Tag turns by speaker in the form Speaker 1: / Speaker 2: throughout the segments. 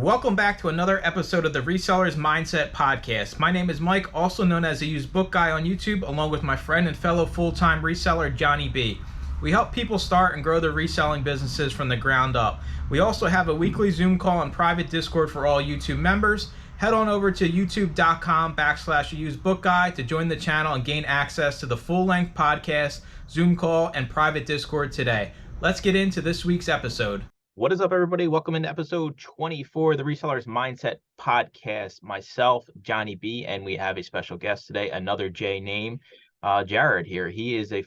Speaker 1: Welcome back to another episode of the Reseller's Mindset Podcast. My name is Mike, also known as the Used Book Guy on YouTube, along with my friend and fellow full-time reseller, Johnny B. We help people start and grow their reselling businesses from the ground up. We also have a weekly Zoom call and private Discord for all YouTube members. Head on over to youtube.com/usedbookguy to join the channel and gain access to the full-length podcast, Zoom call, and private Discord today. Let's get into this week's episode. What is up, everybody? Welcome into episode 24 of the Resellers Mindset Podcast. Myself, Johnny B, and we have a special guest today, another J name, Jared here. He is a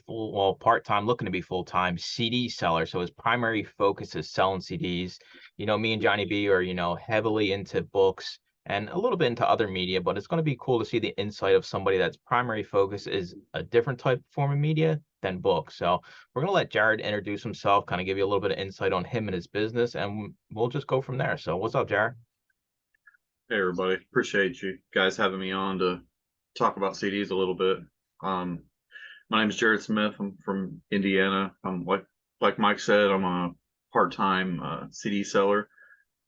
Speaker 1: part-time, looking to be full-time CD seller. So his primary focus is selling CDs. You know, me and Johnny B are, heavily into books and a little bit into other media, but it's going to be cool to see the insight of somebody that's primary focus is a different type of form of media than books. So we're going to let Jared introduce himself, kind of give you a little bit of insight on him and his business, and we'll just go from there. So what's up, Jared?
Speaker 2: Hey, everybody. Appreciate you guys having me on to talk about CDs a little bit. My name is Jared Smith. I'm from Indiana. I'm like Mike said, I'm a part-time CD seller.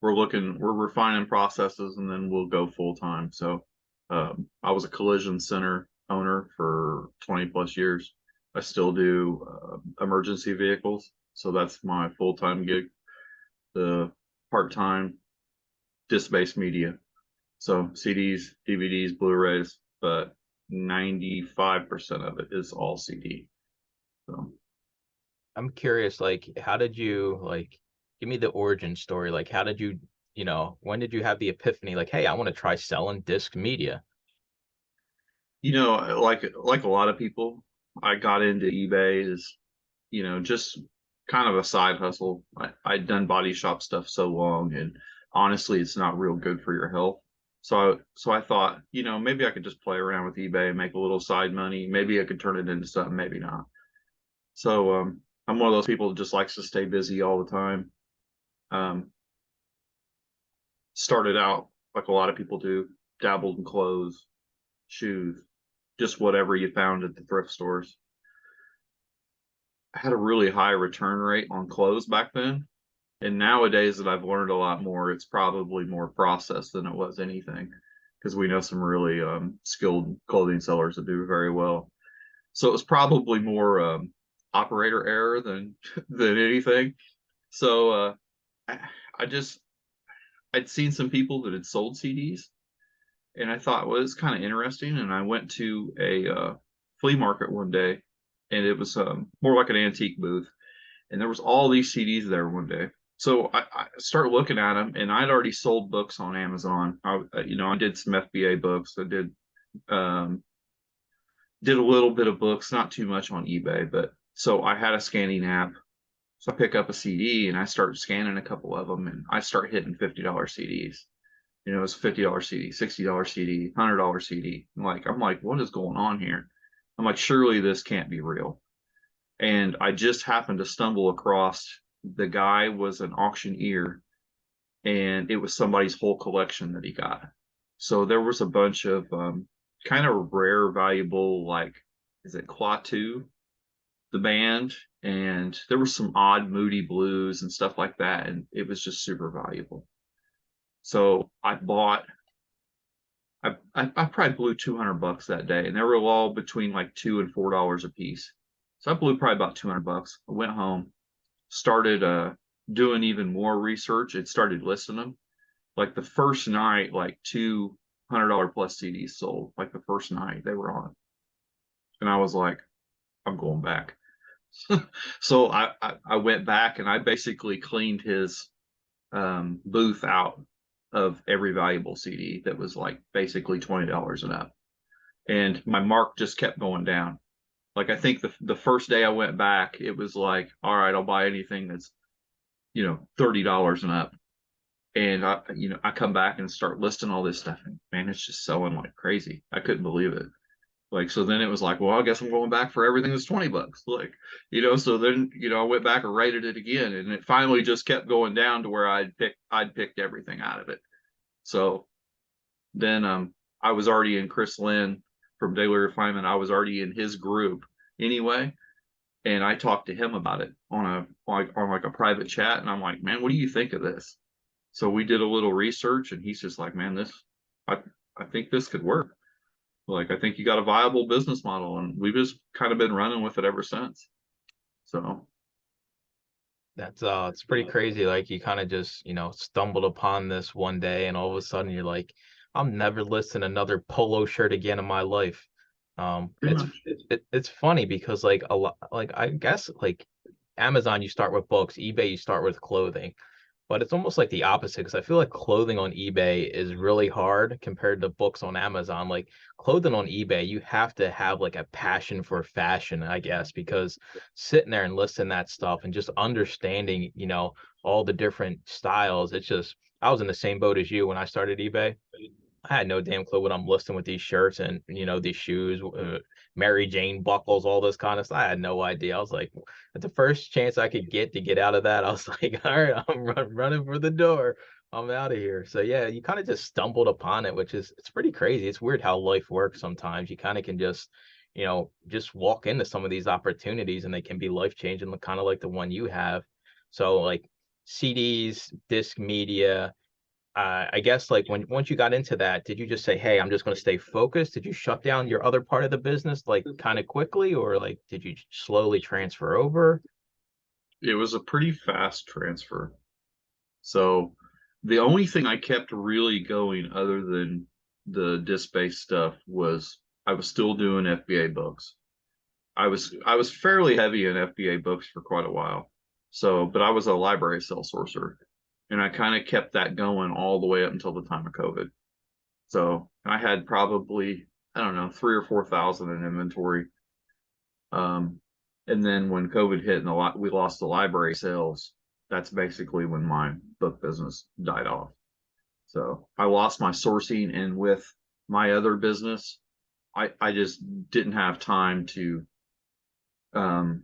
Speaker 2: We're refining processes, and then we'll go full-time. So I was a collision center owner for 20 plus years. I still do emergency vehicles. So that's my full-time gig. The part-time disc-based media. So CDs, DVDs, Blu-rays, but 95% of it is all CD. So
Speaker 1: I'm curious, how did you, give me the origin story? How did you, when did you have the epiphany? Hey, I want to try selling disc media.
Speaker 2: Like a lot of people, I got into eBay as, just kind of a side hustle. I'd done body shop stuff so long, and honestly, it's not real good for your health. So I thought, maybe I could just play around with eBay and make a little side money. Maybe I could turn it into something, maybe not. So I'm one of those people that just likes to stay busy all the time. Started out like a lot of people do, dabbled in clothes, shoes, just whatever you found at the thrift stores. I had a really high return rate on clothes back then. And nowadays that I've learned a lot more, it's probably more process than it was anything, because we know some really skilled clothing sellers that do very well. So it was probably more operator error than than anything. So I'd seen some people that had sold CDs, and I thought, well, it's kind of interesting. And I went to a flea market one day, and it was more like an antique booth, and there was all these CDs there one day. So I start looking at them, and I'd already sold books on Amazon. I did some FBA books. I did a little bit of books, not too much on eBay, but so I had a scanning app. So I pick up a CD and I start scanning a couple of them, and I start hitting $50 CDs. It's $50 CD, $60 CD, $100 CD. I'm like, what is going on here? I'm like, surely this can't be real. And I just happened to stumble across, the guy was an auctioneer, and it was somebody's whole collection that he got. So there was a bunch of kind of rare, valuable, is it Klaatu, the band? And there were some odd Moody Blues and stuff like that, and it was just super valuable. So I probably blew $200 that day, and they were all between like $2 and $4 a piece. So I blew probably about $200. I went home, started doing even more research, and started listing them. Like the first night, like $200 plus CDs sold. Like the first night they were on, and I was like, I'm going back. So I went back, and I basically cleaned his booth out of every valuable CD that was like basically $20 and up. And my mark just kept going down. Like I think the first day I went back, it was like, all right, I'll buy anything that's, $30 and up. And I come back and start listing all this stuff, and man, it's just selling like crazy. I couldn't believe it. So then it was like, well, I guess I'm going back for everything that's $20. So then, I went back and rated it again, and it finally just kept going down to where I'd picked everything out of it. So then I was already in Chris Lynn from Daily Refinement. I was already in his group anyway. And I talked to him about it on a private chat. And I'm like, man, what do you think of this? So we did a little research, and he's just like, man, I, I think this could work. Like, I think you got a viable business model, and we've just kind of been running with it ever since. So
Speaker 1: That's it's pretty crazy. Like you kind of just, stumbled upon this one day and all of a sudden you're like, I'm never listing another polo shirt again in my life.
Speaker 2: pretty
Speaker 1: It's
Speaker 2: much.
Speaker 1: it's funny because like a lot, like I guess like Amazon you start with books, eBay you start with clothing. But it's almost like the opposite because I feel like clothing on eBay is really hard compared to books on Amazon. Like clothing on eBay, you have to have like a passion for fashion, I guess, because sitting there and listing that stuff and just understanding, all the different styles, it's just I was in the same boat as you when I started eBay. I had no damn clue what I'm listing with these shirts and these shoes, Mary Jane buckles, all this kind of stuff. I had no idea. I was like, at the first chance I could get to get out of that, I was like, all right, I'm running for the door. I'm out of here. So yeah, you kind of just stumbled upon it, which is it's pretty crazy. It's weird how life works sometimes. You kind of can just walk into some of these opportunities and they can be life changing, kind of like the one you have. So like CDs, disc media I guess like when once you got into that, did you just say, "Hey, I'm just going to stay focused"? Did you shut down your other part of the business like kind of quickly, or like did you slowly transfer over?
Speaker 2: It was a pretty fast transfer. So the only thing I kept really going other than the disc-based stuff was I was still doing FBA books. I was fairly heavy in FBA books for quite a while. So, but I was a library cell sourcer, and I kind of kept that going all the way up until the time of COVID. So I had probably, I don't know, 3 or 4 thousand in inventory. Um, and then when COVID hit and we lost the library sales, that's basically when my book business died off. So I lost my sourcing, and with my other business, I just didn't have time to um,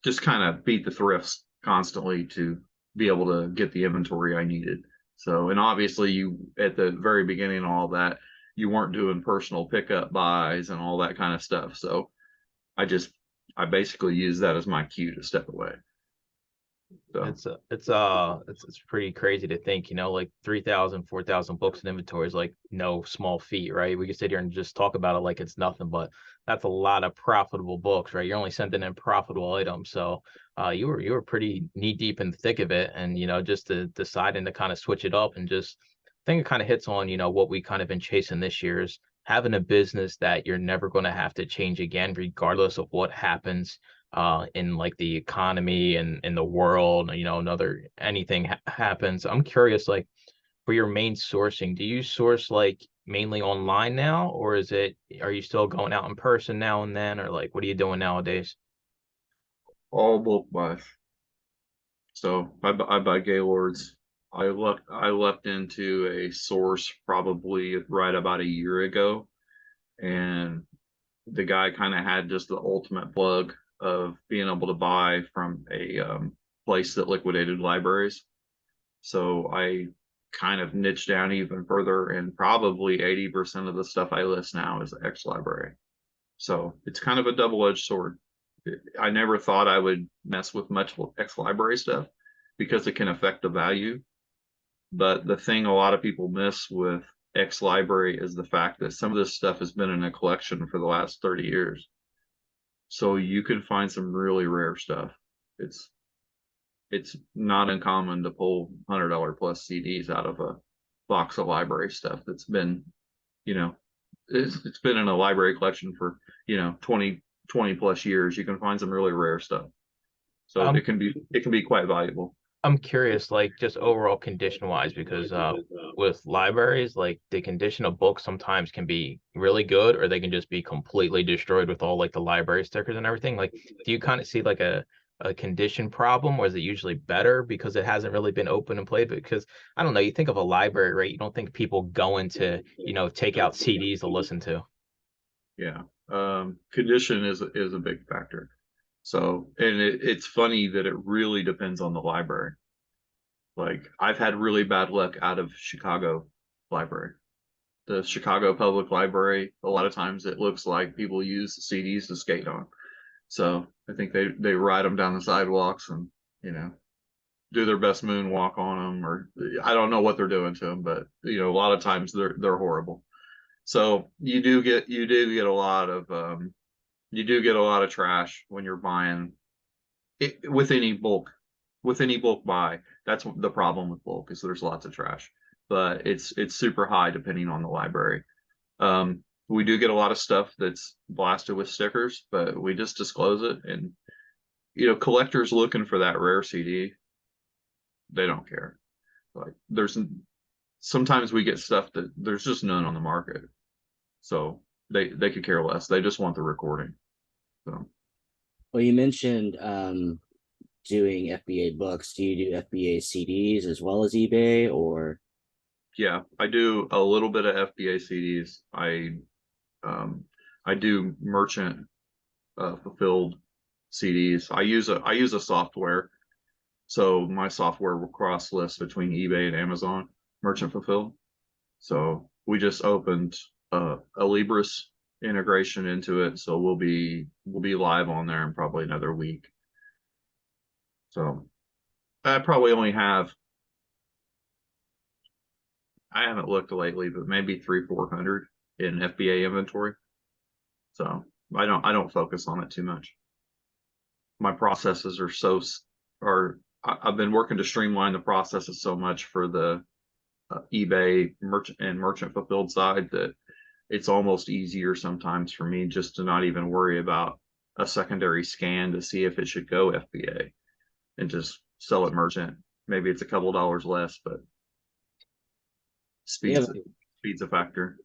Speaker 2: just kind of beat the thrifts constantly to be able to get the inventory I needed. So, and obviously, you at the very beginning, all that, you weren't doing personal pickup buys and all that kind of stuff. So, I just, I basically use that as my cue to step away. So,
Speaker 1: It's pretty crazy to think, like 3,000, 4,000 books in inventory is like no small feat, right? We can sit here and just talk about it like it's nothing, but that's a lot of profitable books, right? You're only sending in profitable items. So you were pretty knee deep in the thick of it. And just to deciding to kind of switch it up and just I think it kind of hits on, what we kind of been chasing this year is having a business that you're never going to have to change again, regardless of what happens in like the economy and in the world, another anything happens. I'm curious, like for your main sourcing, do you source like mainly online now, or are you still going out in person now and then, or like what are you doing nowadays?
Speaker 2: all bulk buys. So, I buy Gaylords. I left into a source probably right about a year ago, and the guy kind of had just the ultimate plug of being able to buy from a place that liquidated libraries. So I kind of niched down even further, and probably 80% of the stuff I list now is ex library. So it's kind of a double-edged sword. I never thought I would mess with much ex library stuff because it can affect the value. But the thing a lot of people miss with ex library is the fact that some of this stuff has been in a collection for the last 30 years. So you can find some really rare stuff. It's it's not uncommon to pull $100 plus CDs out of a box of library stuff that's been, you know, it's been in a library collection for, 20 plus years. You can find some really rare stuff. So
Speaker 1: I'm
Speaker 2: it can be quite valuable.
Speaker 1: I'm curious, like just overall condition wise, because with libraries, like the condition of books sometimes can be really good, or they can just be completely destroyed with all like the library stickers and everything. Like, do you kind of see like a condition problem, or is it usually better because it hasn't really been open and played? Because I don't know, you think of a library, right? You don't think people going to, take out CDs to listen to.
Speaker 2: Yeah. Condition is a big factor. So, and it's funny that it really depends on the library. Like I've had really bad luck out of Chicago library. The Chicago Public Library, a lot of times it looks like people use the CDs to skate on. So I think they ride them down the sidewalks, and you know do their best moonwalk on them, or I don't know what they're doing to them, but a lot of times they're horrible. So you do get a lot of trash when you're buying it with any bulk buy. That's the problem with bulk, is there's lots of trash, but it's super high depending on the library. We do get a lot of stuff that's blasted with stickers, but we just disclose it. And collectors looking for that rare CD, they don't care. Like, sometimes we get stuff that there's just none on the market, so they could care less. They just want the recording. So
Speaker 3: Well, you mentioned doing FBA books. Do you do FBA CDs as well as eBay, or?
Speaker 2: yeah, I do a little bit of FBA CDs. I do merchant fulfilled CDs. I use a software, so my software will cross list between eBay and Amazon merchant fulfilled. So we just opened a Libris integration into it, so we'll be live on there in probably another week. So I probably only have, I haven't looked lately, but maybe 300-400 in FBA inventory. So I don't focus on it too much. My processes I've been working to streamline the processes so much for the eBay merchant fulfilled side, that it's almost easier sometimes for me just to not even worry about a secondary scan to see if it should go FBA, and just sell it merchant. Maybe it's a couple dollars less, but speed's a factor.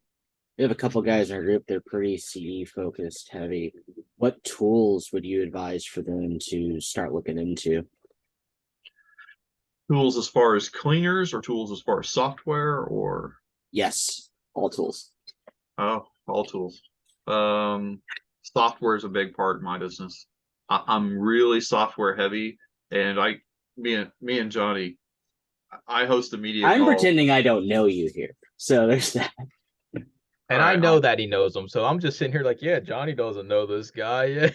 Speaker 3: We have a couple guys in our group. They're pretty CD focused heavy. What tools would you advise for them to start looking into?
Speaker 2: Tools as far as cleaners, or tools as far as software, or?
Speaker 3: Yes, all tools.
Speaker 2: Oh, all tools. Software is a big part of my business. I'm really software heavy, and me and Johnny, I host a media
Speaker 3: I'm
Speaker 2: call.
Speaker 3: pretending I don't know you here, so there's that.
Speaker 1: And I know that he knows them, so I'm just sitting here like, yeah, Johnny doesn't know this guy.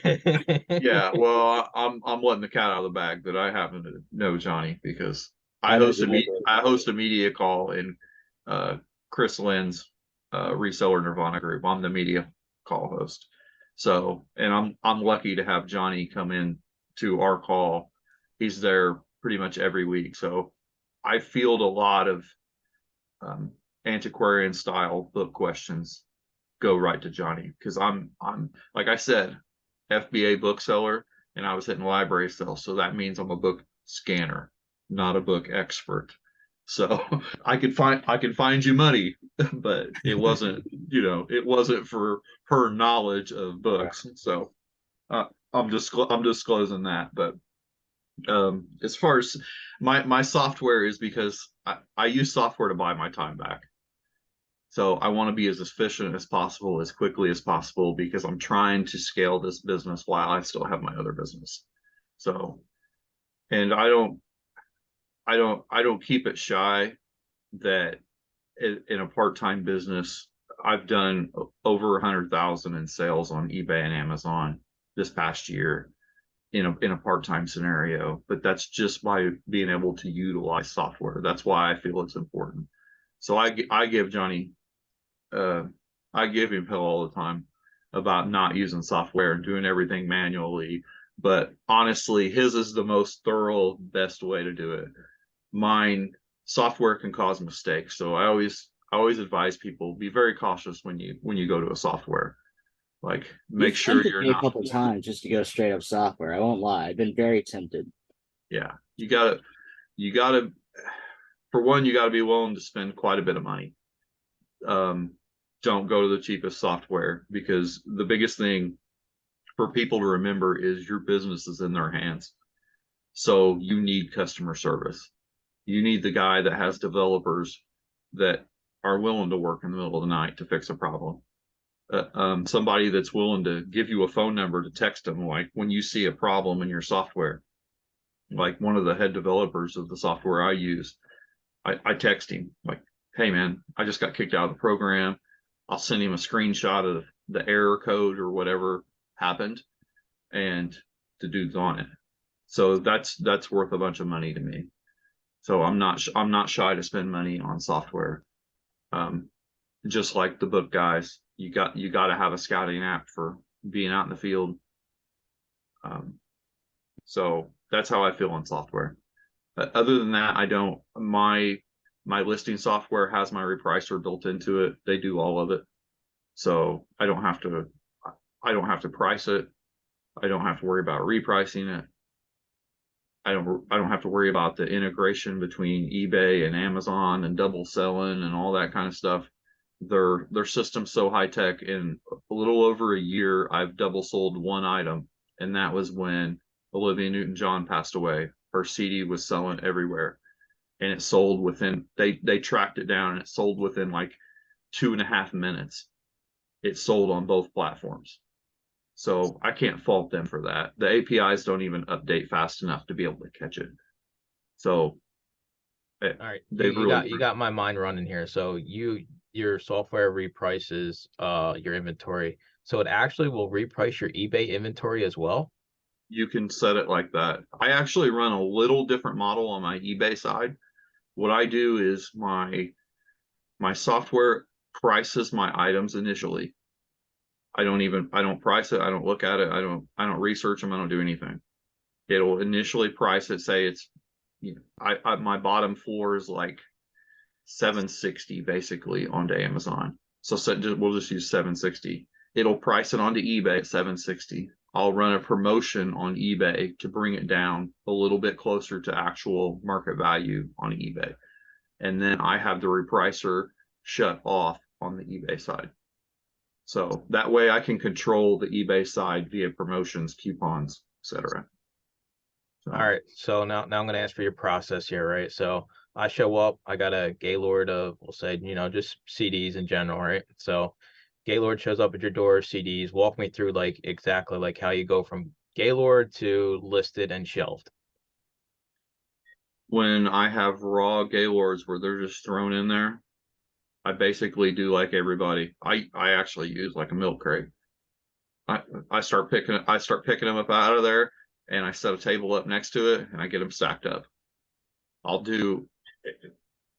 Speaker 2: Yeah, well, I'm letting the cat out of the bag that I happen to know Johnny, because I
Speaker 3: I know
Speaker 2: host
Speaker 3: you.
Speaker 2: I host a media call in Chris Lynn's reseller Nirvana group. I'm the media call host. So, and I'm lucky to have Johnny come in to our call. He's there pretty much every week. So I field a lot of antiquarian style book questions go right to Johnny, because I'm like I said, FBA bookseller, and I was hitting library sales, so that means I'm a book scanner, not a book expert. So I could find you money, but it wasn't for her knowledge of books. So I'm disclosing that. But as far as my software is, because I use software to buy my time back. So I want to be as efficient as possible, as quickly as possible, because I'm trying to scale this business while I still have my other business. So, and I don't keep it shy that in a part-time business, I've done over 100,000 in sales on eBay and Amazon this past year in a part-time scenario. But that's just by being able to utilize software. That's why I feel it's important. So I give Johnny, I give him hell all the time about not using software and doing everything manually. But honestly, his is the most thorough, best way to do it. Mine, software can cause mistakes. So I always advise people, be very cautious when you go to a software. Like, make sure you're
Speaker 3: me
Speaker 2: not.
Speaker 3: A couple of times just to go straight up software. I won't lie. I've been very tempted.
Speaker 2: Yeah, you gotta, for one, you gotta be willing to spend quite a bit of money. Don't go to the cheapest software, because the biggest thing for people to remember is your business is in their hands. So you need customer service. You need the guy that has developers that are willing to work in the middle of the night to fix a problem. Somebody that's willing to give you a phone number to text them, like when you see a problem in your software. Like one of the head developers of the software I use, I text him like, hey man, I just got kicked out of the program. I'll send him a screenshot of the error code or whatever happened, and the dude's on it. So that's worth a bunch of money to me. So I'm not shy to spend money on software. Just like the book guys, you got to have a scouting app for being out in the field. So that's how I feel on software. Other than that, I don't. My listing software has my repricer built into it. They do all of it, so I don't have to. I don't have to price it. I don't have to worry about repricing it. I don't have to worry about the integration between eBay and Amazon and double selling and all that kind of stuff. Their system's so high tech. In a little over a year, I've double sold one item, and that was when Olivia Newton-John passed away. Her CD was selling everywhere, and it sold within. They tracked it down, and it sold within like 2.5 minutes. It sold on both platforms. So I can't fault them for that. The APIs don't even update fast enough to be able to catch it. So
Speaker 1: All right,
Speaker 2: they really
Speaker 1: you got my mind running here. So your software reprices your inventory. So it actually will reprice your eBay inventory as well.
Speaker 2: you can set it like that. I actually run a little different model on my eBay side. What I do is my software prices my items initially. I don't price it. I don't look at it. I don't research them. I don't do anything. It'll initially price it. Say it's, my bottom floor is like 760 basically onto Amazon. So we'll just use 760. It'll price it onto eBay at 760. I'll run a promotion on eBay to bring it down a little bit closer to actual market value on eBay. And then I have the repricer shut off on the eBay side. So that way I can control the eBay side via promotions, coupons, etc. So,
Speaker 1: All right. So now I'm going to ask for your process here, right? So I show up, I got a Gaylord of, we'll say, just CDs in general, right? So Gaylord shows up at your door, CDs. Walk me through like exactly like how you go from Gaylord to listed and shelved.
Speaker 2: when I have raw Gaylords where they're just thrown in there, I basically do like everybody. I actually use like a milk crate. I start picking them up out of there, and I set a table up next to it, and I get them stacked up. I'll do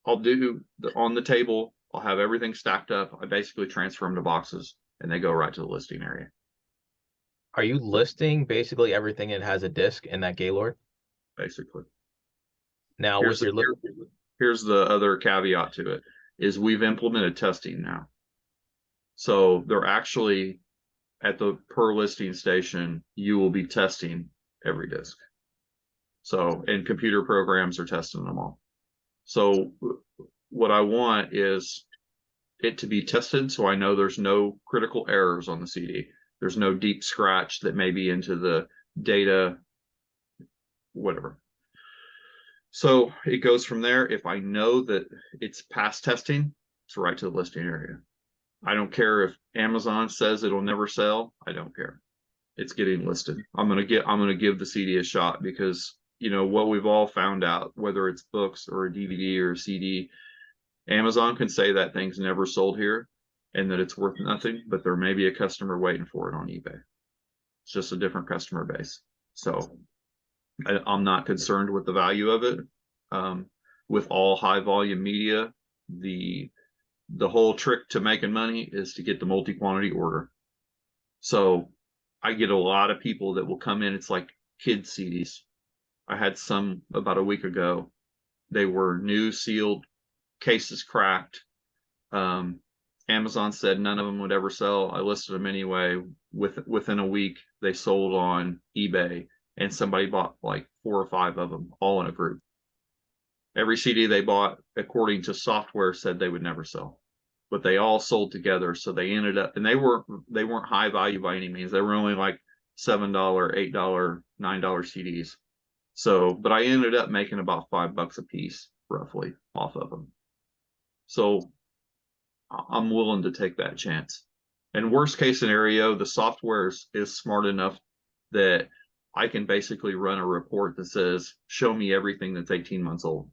Speaker 2: on the table. I'll have everything stacked up. I basically transfer them to boxes, and they go right to the listing area.
Speaker 1: Are you listing basically everything that has a disc in that Gaylord?
Speaker 2: Basically,
Speaker 1: Now
Speaker 2: here's
Speaker 1: with your
Speaker 2: here's the other caveat to it is we've implemented testing now. So they're actually at the per listing station, you will be testing every disc. So, and computer programs are testing them all. So what I want is it to be tested so I know there's no critical errors on the CD. There's no deep scratch that may be into the data, whatever. So it goes from there. If I know that it's past testing, it's right to the listing area. I don't care if Amazon says it'll never sell. I don't care. It's getting listed. I'm gonna give the CD a shot because what we've all found out, whether it's books or a DVD or a CD, Amazon can say that thing's never sold here and that it's worth nothing, but there may be a customer waiting for it on eBay. It's just a different customer base. So I'm not concerned with the value of it. With all high volume media, the whole trick to making money is to get the multi-quantity order. So I get a lot of people that will come in. It's like kids CDs. I had some about a week ago. They were new, sealed, cases cracked. Amazon said none of them would ever sell. I listed them anyway. Within a week, they sold on eBay, and somebody bought like 4 or 5 of them, all in a group. Every CD they bought, according to software, said they would never sell, but they all sold together. So they ended up, and they weren't high value by any means. They were only like $7, $8, $9 CDs. So, but I ended up making about $5 a piece roughly off of them. So I'm willing to take that chance. And worst case scenario, the software is smart enough that I can basically run a report that says, show me everything that's 18 months old.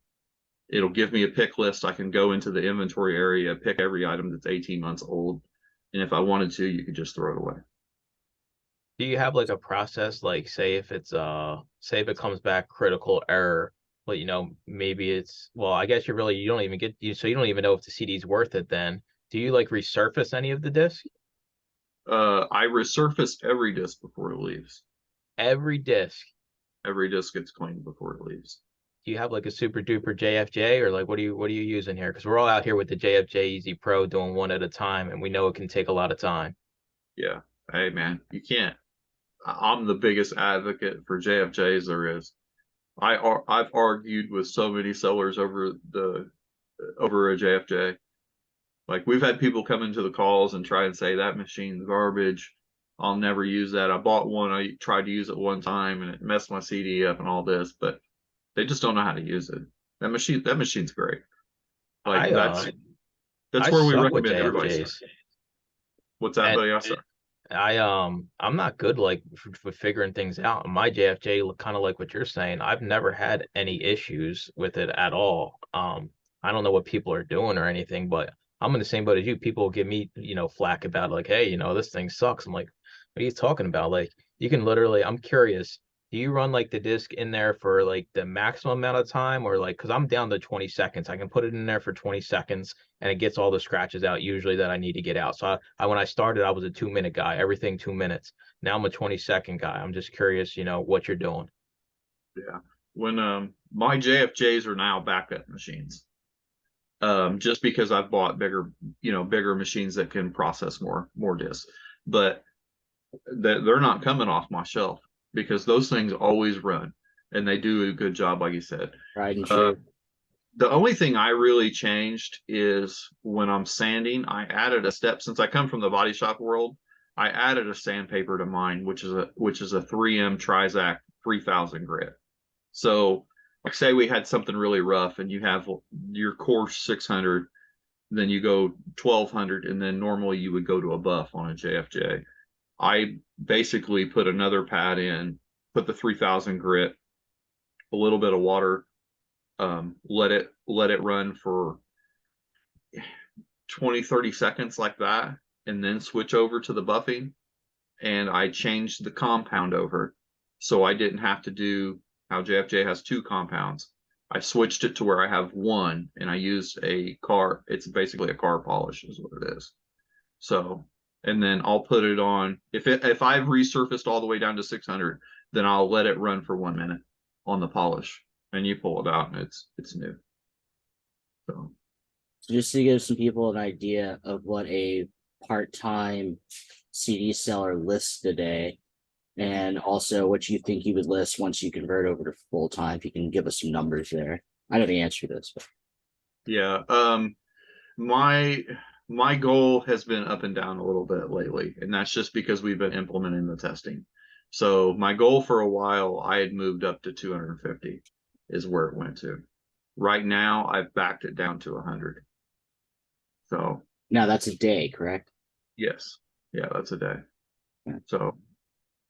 Speaker 2: It'll give me a pick list. I can go into the inventory area, pick every item that's 18 months old. And if I wanted to, you could just throw it away.
Speaker 1: Do you have like a process, like say if it comes back critical error, Well, maybe it's, well, I guess you don't even so you don't even know if the CD's worth it then. Do you like resurface any of the disc?
Speaker 2: I resurface every disc before it leaves.
Speaker 1: Every disc.
Speaker 2: Every disc gets cleaned before it leaves.
Speaker 1: Do you have like a super duper JFJ, or like what are you using here? Because we're all out here with the JFJ Easy Pro doing one at a time, and we know it can take a lot of time.
Speaker 2: Yeah. Hey man, you can't. I'm the biggest advocate for JFJs there is. I've argued with so many sellers over a JFJ. Like we've had people come into the calls and try and say that machine's garbage. I'll never use that. I bought one. I tried to use it one time and it messed my CD up and all this, but they just don't know how to use it. That machine's great. Like that's
Speaker 1: I
Speaker 2: where we
Speaker 1: suck with
Speaker 2: recommend everybody start.
Speaker 1: JFJs.
Speaker 2: What's that, buddy?
Speaker 1: I'm not good like for figuring things out. My JFJ look kind of like what you're saying. I've never had any issues with it at all. I don't know what people are doing or anything, but I'm in the same boat as you. People give me, flack about like, hey, this thing sucks. I'm like, what are you talking about? Like, you can literally, I'm curious, do you run like the disc in there for like the maximum amount of time, or like, because I'm down to 20 seconds, I can put it in there for 20 seconds and it gets all the scratches out usually that I need to get out. So when I started, I was a 2 minute guy, everything 2 minutes. Now I'm a 20-second guy. I'm just curious, what you're doing.
Speaker 2: Yeah. When my JFJs are now backup machines. Just because I've bought bigger machines that can process more discs, but they're not coming off my shelf because those things always run and they do a good job, like you said.
Speaker 3: Right and true.
Speaker 2: The only thing I really changed is when I'm sanding, I added a step. Since I come from the body shop world, I added a sandpaper to mine, which is a 3M Trizac 3000 grit. So like say we had something really rough and you have your coarse 600, then you go 1200, and then normally you would go to a buff on a JFJ. I basically put another pad in, put the 3000 grit, a little bit of water, let it run for 20-30 seconds like that, and then switch over to the buffing. And I changed the compound over, so I didn't have to do how JFJ has 2 compounds. I switched it to where I have 1, and I used it's basically a car polish is what it is. So, and then I'll put it on, if I've resurfaced all the way down to 600, then I'll let it run for 1 minute on the polish, and you pull it out and it's new. So
Speaker 3: just to give some people an idea of what a part-time CD seller lists today, and also what you think you would list once you convert over to full-time, if you can give us some numbers there. I know the answer to this, but
Speaker 2: yeah, my goal has been up and down a little bit lately, and that's just because we've been implementing the testing. So my goal for a while, I had moved up to 250 is where it went to. Right now, I've backed it down to 100. So
Speaker 3: now that's a day, correct?
Speaker 2: yes, yeah, that's a day.
Speaker 3: Yeah.
Speaker 2: So,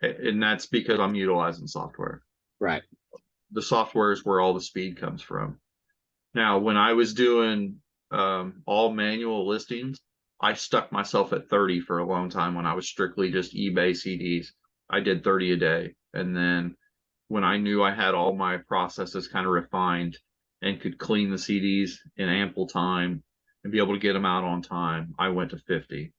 Speaker 2: and that's because I'm utilizing software.
Speaker 3: Right.
Speaker 2: The software is where all the speed comes from. Now, when I was doing all manual listings, I stuck myself at 30 for a long time when I was strictly just eBay CDs. I did 30 a day. And then when I knew I had all my processes kind of refined and could clean the CDs in ample time and be able to get them out on time, I went to 50.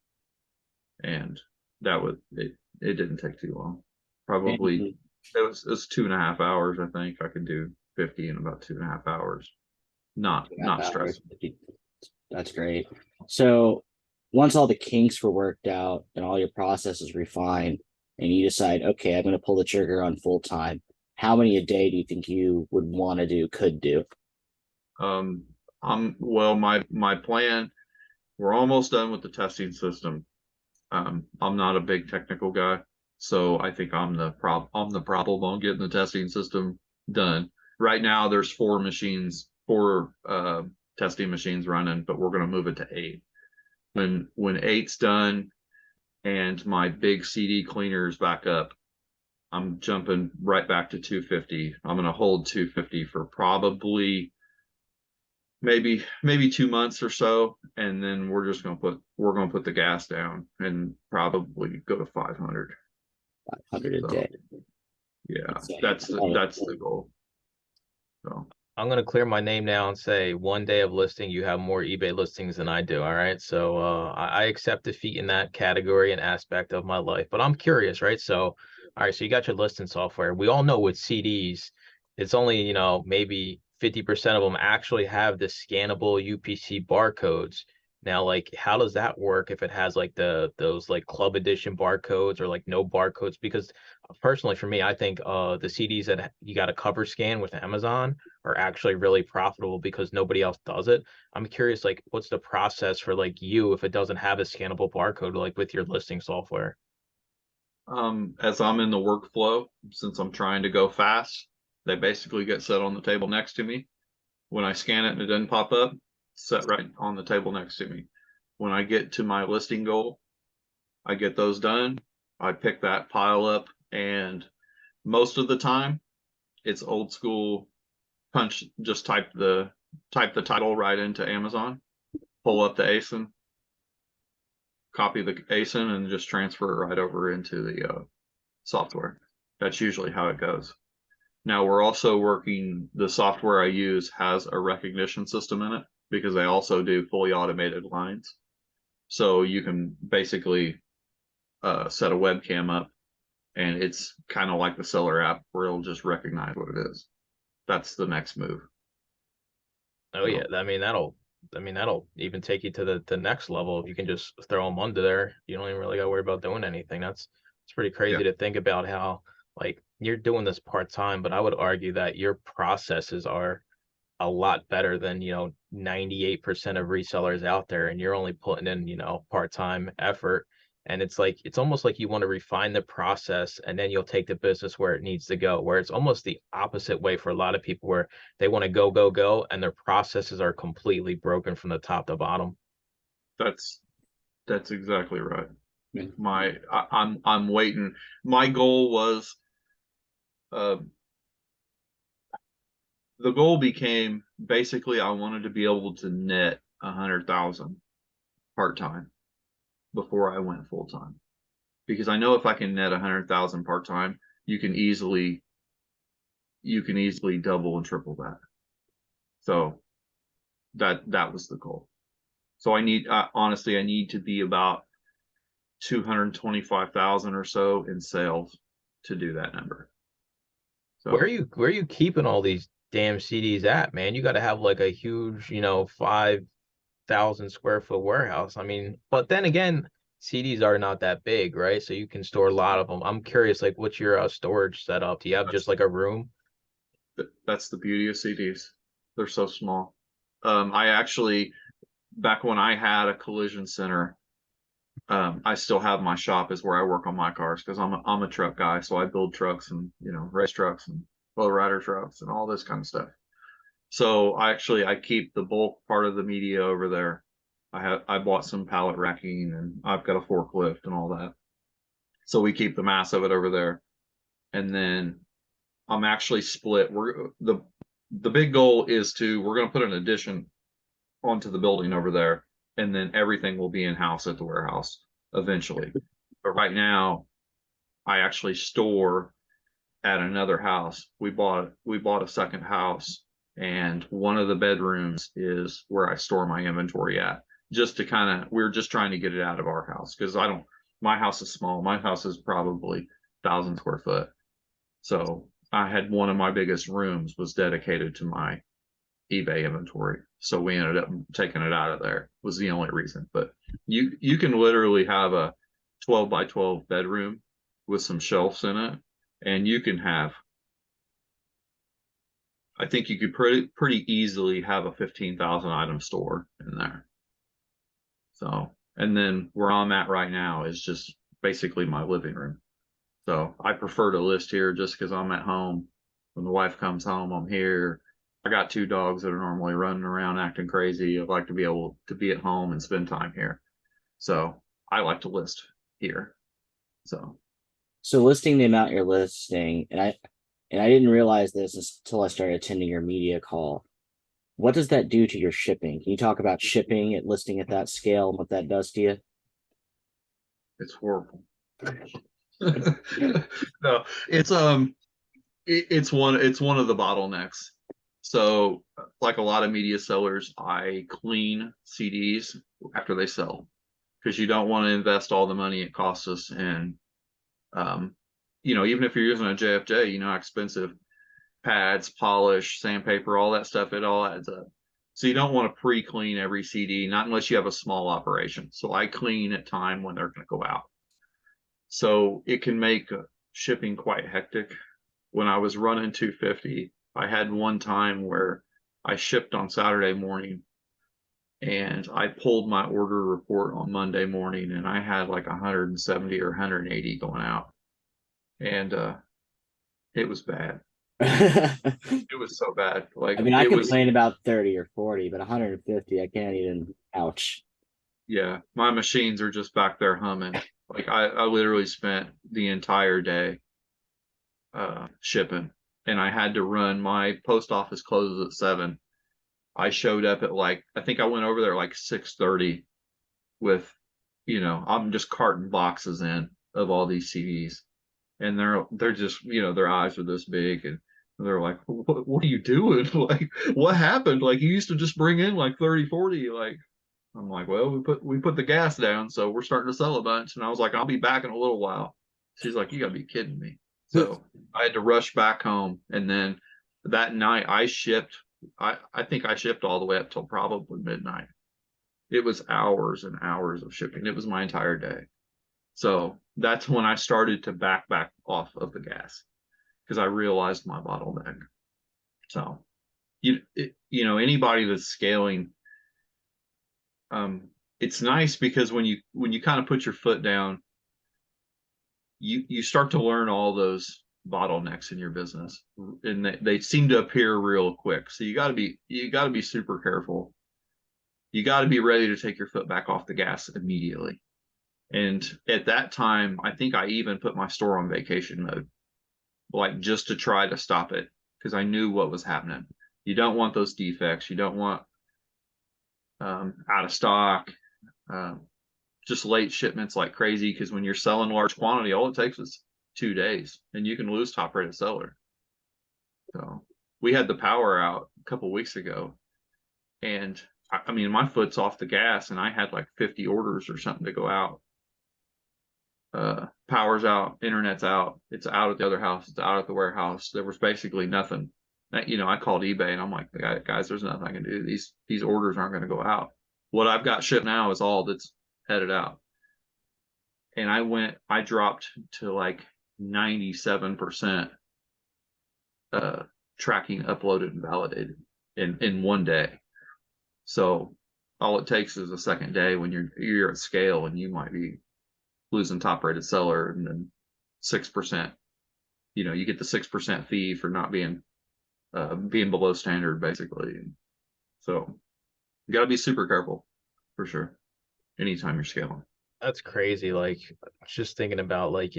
Speaker 2: And that was it. It didn't take too long. Probably it was 2.5 hours. I think I could do 50 in about 2.5 hours. Not stressful.
Speaker 3: That's great. So once all the kinks were worked out and all your processes refined, and you decide, okay, I'm going to pull the trigger on full time, how many a day do you think you would want to do, could do?
Speaker 2: My plan, we're almost done with the testing system. I'm not a big technical guy, so I think I'm the problem on getting the testing system done. Right now there's 4 testing machines running, but we're going to move it to 8. When 8's done and my big CD cleaner is back up, I'm jumping right back to 250. I'm going to hold 250 for probably maybe 2 months or so, and then we're going to put the gas down and probably go to 500.
Speaker 3: 500 a day.
Speaker 2: Yeah, that's the goal. So
Speaker 1: I'm gonna clear my name now and say one day of listing, you have more eBay listings than I do. All right, so I accept defeat in that category and aspect of my life. But I'm curious, right? So, all right, so you got your listing software. We all know with CDs, it's only maybe 50% of them actually have the scannable UPC barcodes. Now, like, how does that work if it has like those like club edition barcodes or like no barcodes? Because personally, for me, I think the CDs that you got a cover scan with Amazon are actually really profitable because nobody else does it. I'm curious, like, what's the process for like you if it doesn't have a scannable barcode, like with your listing software?
Speaker 2: As I'm in the workflow, since I'm trying to go fast, they basically get set on the table next to me. When I scan it and it doesn't pop up, set right on the table next to me. When I get to my listing goal, I get those done. I pick that pile up, and most of the time it's old school punch, just type the title right into Amazon, pull up the ASIN, copy the ASIN, and just transfer it right over into the software. That's usually how it goes. Now we're also working, the software I use has a recognition system in it because they also do fully automated lines. So you can basically set a webcam up, and it's kind of like the seller app where it'll just recognize what it is. That's the next move.
Speaker 1: Oh yeah, I mean that'll even take you to the next level if you can just throw them under there. You don't even really got to worry about doing anything. That's it's pretty
Speaker 2: Yeah,
Speaker 1: crazy to think about how like you're doing this part time, but I would argue that your processes are a lot better than 98% of resellers out there, and you're only putting in part-time effort. And it's like it's almost like you want to refine the process and then you'll take the business where it needs to go, where it's almost the opposite way for a lot of people where they want to go go go and their processes are completely broken from the top to bottom.
Speaker 2: that's that's exactly right.
Speaker 3: Yeah.
Speaker 2: I'm waiting. My goal was uh, the goal became basically I wanted to be able to net 100,000 part time before I went full time, because I know if I can net 100,000 part time, you can easily double and triple that. So that was the goal. So honestly, I need to be about 225,000 or so in sales to do that number. So
Speaker 1: Where are you keeping all these damn CDs at, man? You got to have like a huge 5,000 square foot warehouse. I mean, but then again, CDs are not that big, right? So you can store a lot of them. I'm curious, like, what's your storage setup? Do you have just
Speaker 2: that's
Speaker 1: like a room?
Speaker 2: that's the beauty of CDs. They're so small. I actually, back when I had a collision center, I still have my shop is where I work on my cars because I'm a truck guy, so I build trucks and race trucks and low rider trucks and all this kind of stuff. So I keep the bulk part of the media over there. I bought some pallet racking and I've got a forklift and all that. So we keep the mass of it over there. And then I'm actually split. The big goal is we're going to put an addition onto the building over there, and then everything will be in house at the warehouse eventually. But right now, I actually store at another house. We bought a second house, and one of the bedrooms is where I store my inventory at. Just to we're just trying to get it out of our house because I don't. My house is small. My house is probably 1,000 square foot. So I had one of my biggest rooms was dedicated to my eBay inventory. So we ended up taking it out of there was the only reason. But you can literally have a 12 by 12 bedroom with some shelves in it, and you can have, I think you could pretty easily have a 15,000 item store in there. So, and then where I'm at right now is just basically my living room. So I prefer to list here just because I'm at home. When the wife comes home, I'm here. I got two dogs that are normally running around acting crazy. I'd like to be able to be at home and spend time here. So I like to list here. So
Speaker 3: So listing the amount you're listing, and I didn't realize this until I started attending your media call. What does that do to your shipping? Can you talk about shipping and listing at that scale and what that does to you?
Speaker 2: it's horrible. No, it's one of the bottlenecks. So, like a lot of media sellers, I clean CDs after they sell because you don't want to invest all the money it costs us. And, even if you're using a JFJ, you know how expensive pads, polish, sandpaper, all that stuff, it all adds up. So you don't want to pre-clean every CD, not unless you have a small operation. So I clean at time when they're going to go out. So it can make shipping quite hectic. When I was running 250, I had one time where I shipped on Saturday morning and I pulled my order report on Monday morning and I had like 170 or 180 going out. And it was bad. It was so bad. Like
Speaker 3: I mean, I
Speaker 2: it was,
Speaker 3: complain about 30 or 40, but 150, I can't even. Ouch.
Speaker 2: yeah, my machines are just back there humming. Like I literally spent the entire day shipping, and I had to run. My post office closes at 7. I showed up at like, I think I went over there like 6:30 with, I'm just carting boxes in of all these CDs, and they're just, their eyes are this big, and they're like, what are you doing? Like, what happened? Like, you used to just bring in like 30, 40. Like, I'm like, well, we put the gas down, so we're starting to sell a bunch. And I was like, I'll be back in a little while. She's like, you gotta be kidding me. So I had to rush back home, and then that night I shipped. I think I shipped all the way up till probably midnight. It was hours and hours of shipping. It was my entire day. So that's when I started to back off of the gas because I realized my bottleneck. So anybody that's scaling, it's nice because when you kind of put your foot down, you start to learn all those bottlenecks in your business, and they seem to appear real quick. So you got to be super careful. You got to be ready to take your foot back off the gas immediately. And at that time, I think I even put my store on vacation mode, like just to try to stop it, because I knew what was happening. You don't want those defects. You don't want out of stock, just late shipments like crazy, because when you're selling large quantity, all it takes is 2 days and you can lose top rated seller. So we had the power out a couple weeks ago, and I mean, my foot's off the gas and I had like 50 orders or something to go out. Power's out, internet's out, it's out at the other house, it's out at the warehouse. There was basically nothing. I called eBay and I'm like, guys, there's nothing I can do. These orders aren't going to go out. What I've got shipped now is all that's headed out. And I dropped to like 97% tracking uploaded and validated in one day. So all it takes is a second day when you're at scale, and you might be losing top rated seller, and then 6%, you get the 6% fee for not being below standard, basically. So you got to be super careful for sure anytime you're scaling.
Speaker 1: That's crazy. Like, just thinking about, like,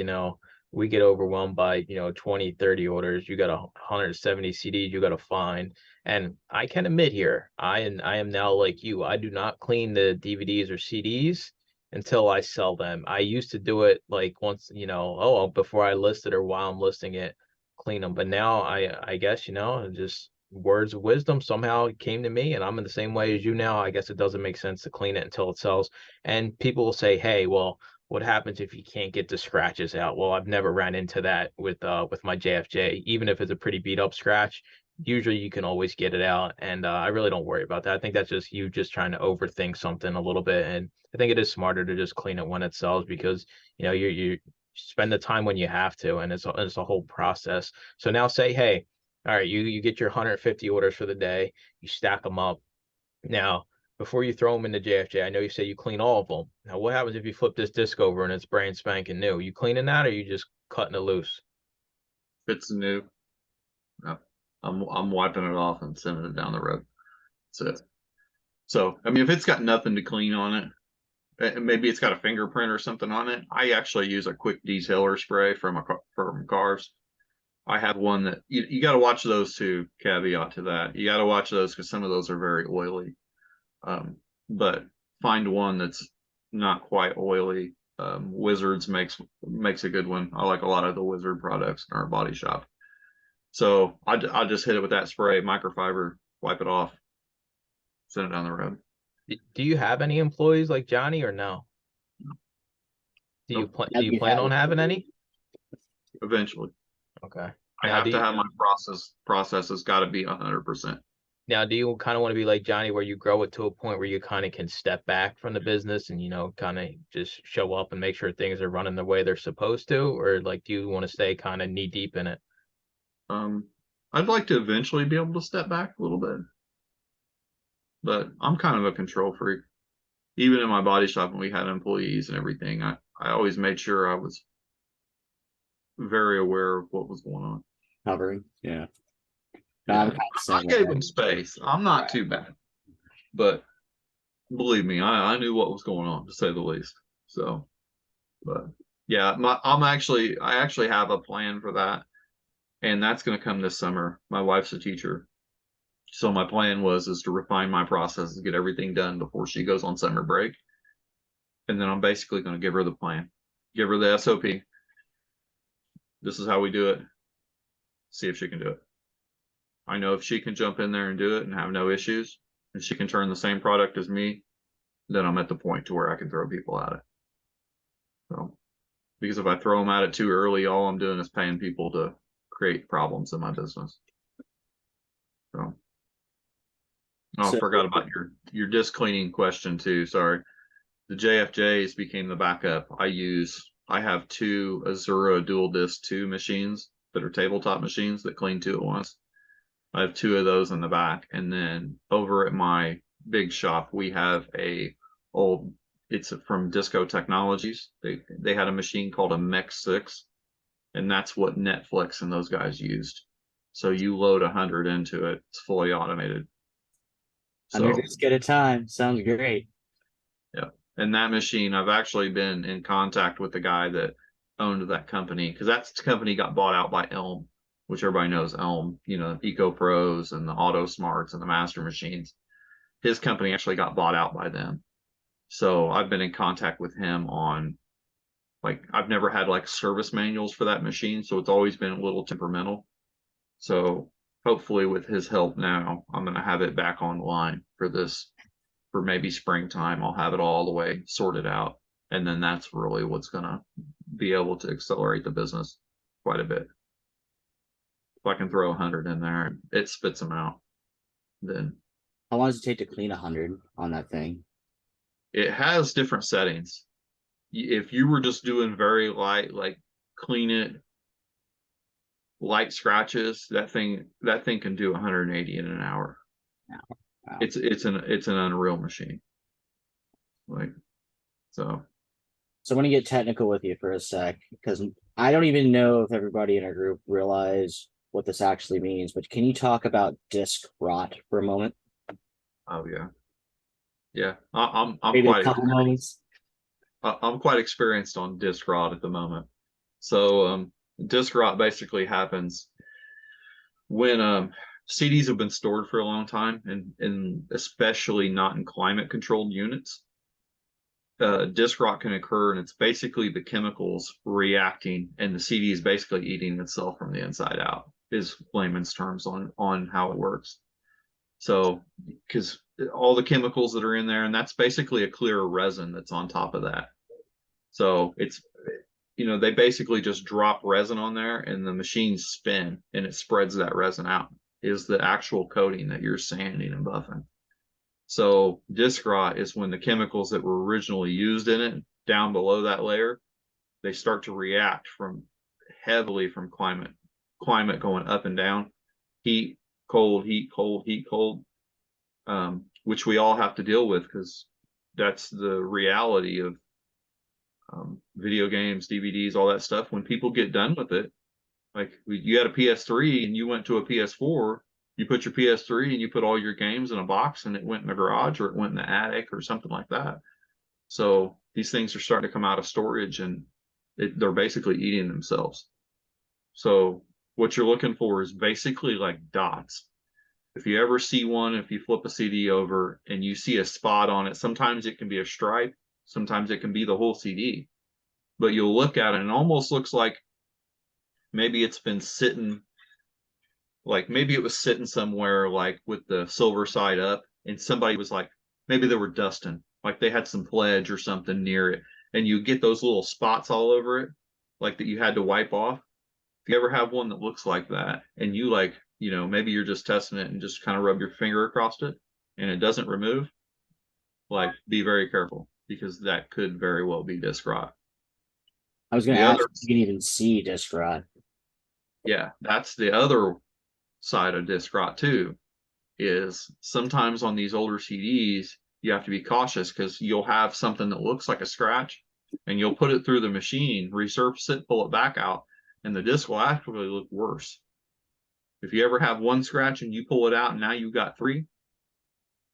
Speaker 1: we get overwhelmed by, 20, 30 orders. You got 170 CDs you got to find. And I can admit here, I am now like you. I do not clean the DVDs or CDs until I sell them. I used to do it like once, before I list it or while I'm listing it, clean them. But now I guess, just words of wisdom somehow came to me, and I'm in the same way as you now. I guess it doesn't make sense to clean it until it sells. And people will say, hey, well, what happens if you can't get the scratches out? Well, I've never ran into that with my JFJ. Even if it's a pretty beat up scratch, usually you can always get it out, and I really don't worry about that. I think that's just you just trying to overthink something a little bit, and I think it is smarter to just clean it when it sells, because you spend the time when you have to, and it's a whole process. So now say, hey, all right, you get your 150 orders for the day, you stack them up. Now, before you throw them in the JFJ, I know you say you clean all of them. Now, what happens if you flip this disc over and it's brand spanking new? You cleaning that, or you just cutting it loose?
Speaker 2: If it's new, no, I'm wiping it off and sending it down the road. So I mean, if it's got nothing to clean on it, maybe it's got a fingerprint or something on it, I actually use a quick detailer spray from cars. I have one that you got to watch those too. Caveat to that, you got to watch those because some of those are very oily. But find one that's not quite oily. Wizards makes a good one. I like a lot of the Wizard products in our body shop. So I just hit it with that spray, microfiber, wipe it off, send it down the road.
Speaker 1: Do you have any employees like Johnny or no?
Speaker 2: Nope.
Speaker 1: Do you plan on having any?
Speaker 2: Eventually.
Speaker 1: Okay.
Speaker 2: I
Speaker 1: Now
Speaker 2: have to have my processes got to be 100%.
Speaker 1: Now, do you kind of want to be like Johnny, where you grow it to a point where you kind of can step back from the business and, kind of just show up and make sure things are running the way they're supposed to? Or like, do you want to stay kind of knee deep in it?
Speaker 2: I'd like to eventually be able to step back a little bit, but I'm kind of a control freak. Even in my body shop when we had employees and everything, I always made sure I was very aware of what was going on.
Speaker 3: Covering, yeah.
Speaker 2: Yeah. I gave them space. I'm not too bad, but believe me, I knew what was going on, to say the least. So, but yeah, I actually have a plan for that, and that's going to come this summer. My wife's a teacher, so my plan is to refine my processes, get everything done before she goes on summer break, and then I'm basically going to give her the plan, give her the SOP. This is how we do it. See if she can do it. I know if she can jump in there and do it and have no issues, and she can turn the same product as me, then I'm at the point to where I can throw people at it. So, because if I throw them at it too early, all I'm doing is paying people to create problems in my business. So, I forgot about your disc cleaning question too. Sorry. The JFJs became the backup. I have two Azura dual disc 2 machines that are tabletop machines that clean 2 at once. I have 2 of those in the back, and then over at my big shop we have it's from Disco Technologies. They had a machine called a Mech 6, and that's what Netflix and those guys used. So you load 100 into it, it's fully automated.
Speaker 3: So just get a time. Sounds great.
Speaker 2: Yeah. And that machine, I've actually been in contact with the guy that owned that company, because that company got bought out by Elm, which everybody knows Elm, Eco Pros and the Auto Smarts and the Master Machines. His company actually got bought out by them. So I've been in contact with him on, like, I've never had like service manuals for that machine, so it's always been a little temperamental. So hopefully with his help now, I'm going to have it back online for maybe springtime. I'll have it all the way sorted out. And then that's really what's going to be able to accelerate the business quite a bit. If I can throw 100 in there and it spits them out, then.
Speaker 3: How long does it take to clean 100 on that thing?
Speaker 2: It has different settings. If you were just doing very light, like clean it, light scratches, that thing can do 180 in an hour. Wow. It's an unreal machine. Like, so
Speaker 3: I want to get technical with you for a sec, because I don't even know if everybody in our group realize what this actually means, but can you talk about disc rot for a moment?
Speaker 2: Oh yeah. Yeah. I'm
Speaker 3: Maybe a couple moments.
Speaker 2: I'm quite experienced on disc rot at the moment. So disc rot basically happens when CDs have been stored for a long time, and especially not in climate controlled units. Disc rot can occur, and it's basically the chemicals reacting, and the CD is basically eating itself from the inside out, is layman's terms on how it works. So, because all the chemicals that are in there, and that's basically a clear resin that's on top of that. So it's, they basically just drop resin on there, and the machines spin, and it spreads that resin out, is the actual coating that you're sanding and buffing. So disc rot is when the chemicals that were originally used in it, down below that layer, they start to react heavily from climate going up and down, heat, cold, heat, cold, heat, cold, which we all have to deal with, because that's the reality of video games, DVDs, all that stuff. When people get done with it, like you had a PS3 and you went to a PS4, you put your PS3 and you put all your games in a box, and it went in the garage or it went in the attic or something like that. So these things are starting to come out of storage, and they're basically eating themselves. So what you're looking for is basically like dots. If you ever see one, if you flip a CD over and you see a spot on it, sometimes it can be a stripe, sometimes it can be the whole CD. But you'll look at it and it almost looks like maybe it's been sitting like maybe it was sitting somewhere like with the silver side up, and somebody was like, maybe they were dusting, like they had some pledge or something near it, and you get those little spots all over it, like that you had to wipe off. If you ever have one that looks like that, and you like, maybe you're just testing it and just kind of rub your finger across it and it doesn't remove, like be very careful, because that could very well be disc rot.
Speaker 3: I was going to
Speaker 2: The
Speaker 3: ask
Speaker 2: other,
Speaker 3: if you can even see disc rot.
Speaker 2: yeah, that's the other side of disc rot too, is sometimes on these older CDs, you have to be cautious because you'll have something that looks like a scratch and you'll put it through the machine, resurface it, pull it back out, and the disc will actually look worse. If you ever have one scratch and you pull it out and now you've got three,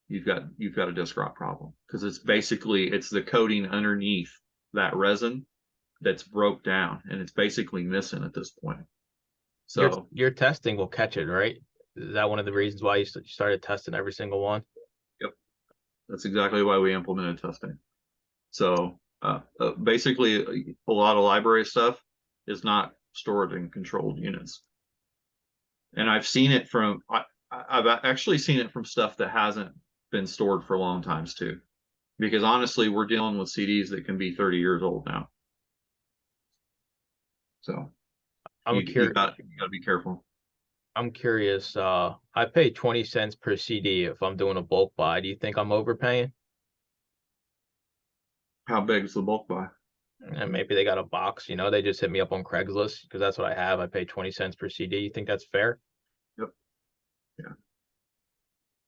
Speaker 2: you've got a disc rot problem, because it's the coating underneath that resin that's broke down and it's basically missing at this point. So
Speaker 1: your testing will catch it, right? Is that one of the reasons why you started testing every single one?
Speaker 2: yep, that's exactly why we implemented testing. So basically, a lot of library stuff is not stored in controlled units, and I've seen it from I've actually seen it from stuff that hasn't been stored for long times too, because honestly, we're dealing with CDs that can be 30 years old now. So you got to be careful.
Speaker 1: I'm curious. I pay 20 cents per CD if I'm doing a bulk buy. Do you think I'm overpaying?
Speaker 2: How big is the bulk buy?
Speaker 1: And maybe they got a box, they just hit me up on Craigslist because that's what I have. I pay 20 cents per CD. You think that's fair?
Speaker 2: Yep.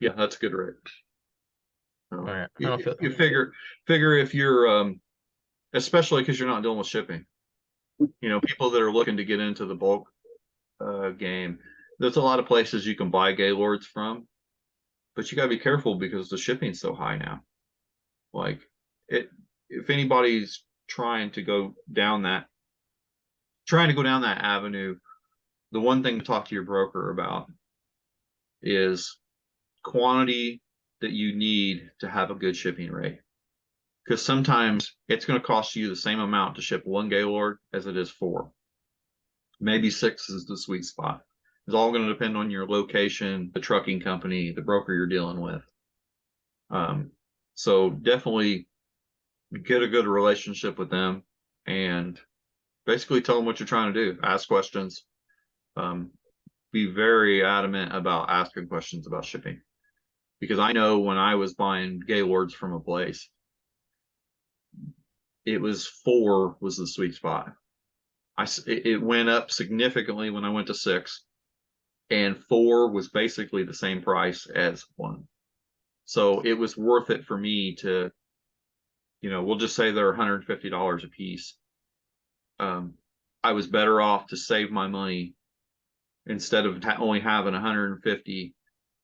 Speaker 2: Yeah, that's a good rate. So
Speaker 1: All right.
Speaker 2: you figure if you're especially because you're not dealing with shipping. People that are looking to get into the bulk game, there's a lot of places you can buy Gaylords from, but you got to be careful because the shipping's so high now. Like if anybody's trying to go down that avenue, the one thing to talk to your broker about is quantity that you need to have a good shipping rate. Because sometimes it's going to cost you the same amount to ship one Gaylord as it is 4. Maybe 6 is the sweet spot. It's all going to depend on your location, the trucking company, the broker you're dealing with. So definitely get a good relationship with them and basically tell them what you're trying to do. Ask questions. Be very adamant about asking questions about shipping. Because I know when I was buying Gaylords from a place, it was 4 was the sweet spot. It went up significantly when I went to 6, and 4 was basically the same price as 1. So it was worth it for me to, we'll just say they're $150 a piece. I was better off to save my money instead of only having 150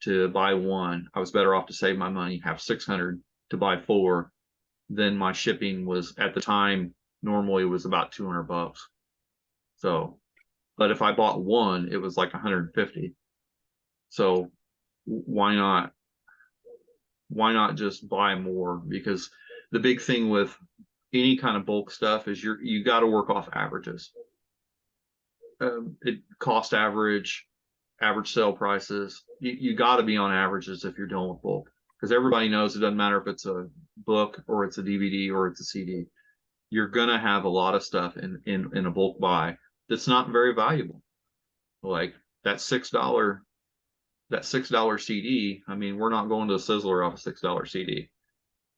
Speaker 2: to buy 1. I was better off to save my money, have 600 to buy 4. Then my shipping was at the time normally was about $200. So, but if I bought 1, it was like 150. So why not just buy more? Because the big thing with any kind of bulk stuff is you got to work off averages. It cost average sale prices. You got to be on averages if you're dealing with bulk, because everybody knows it doesn't matter if it's a book or it's a DVD or it's a CD. You're gonna have a lot of stuff in a bulk buy that's not very valuable. Like that $6 CD. I mean, we're not going to a Sizzler off a $6 CD.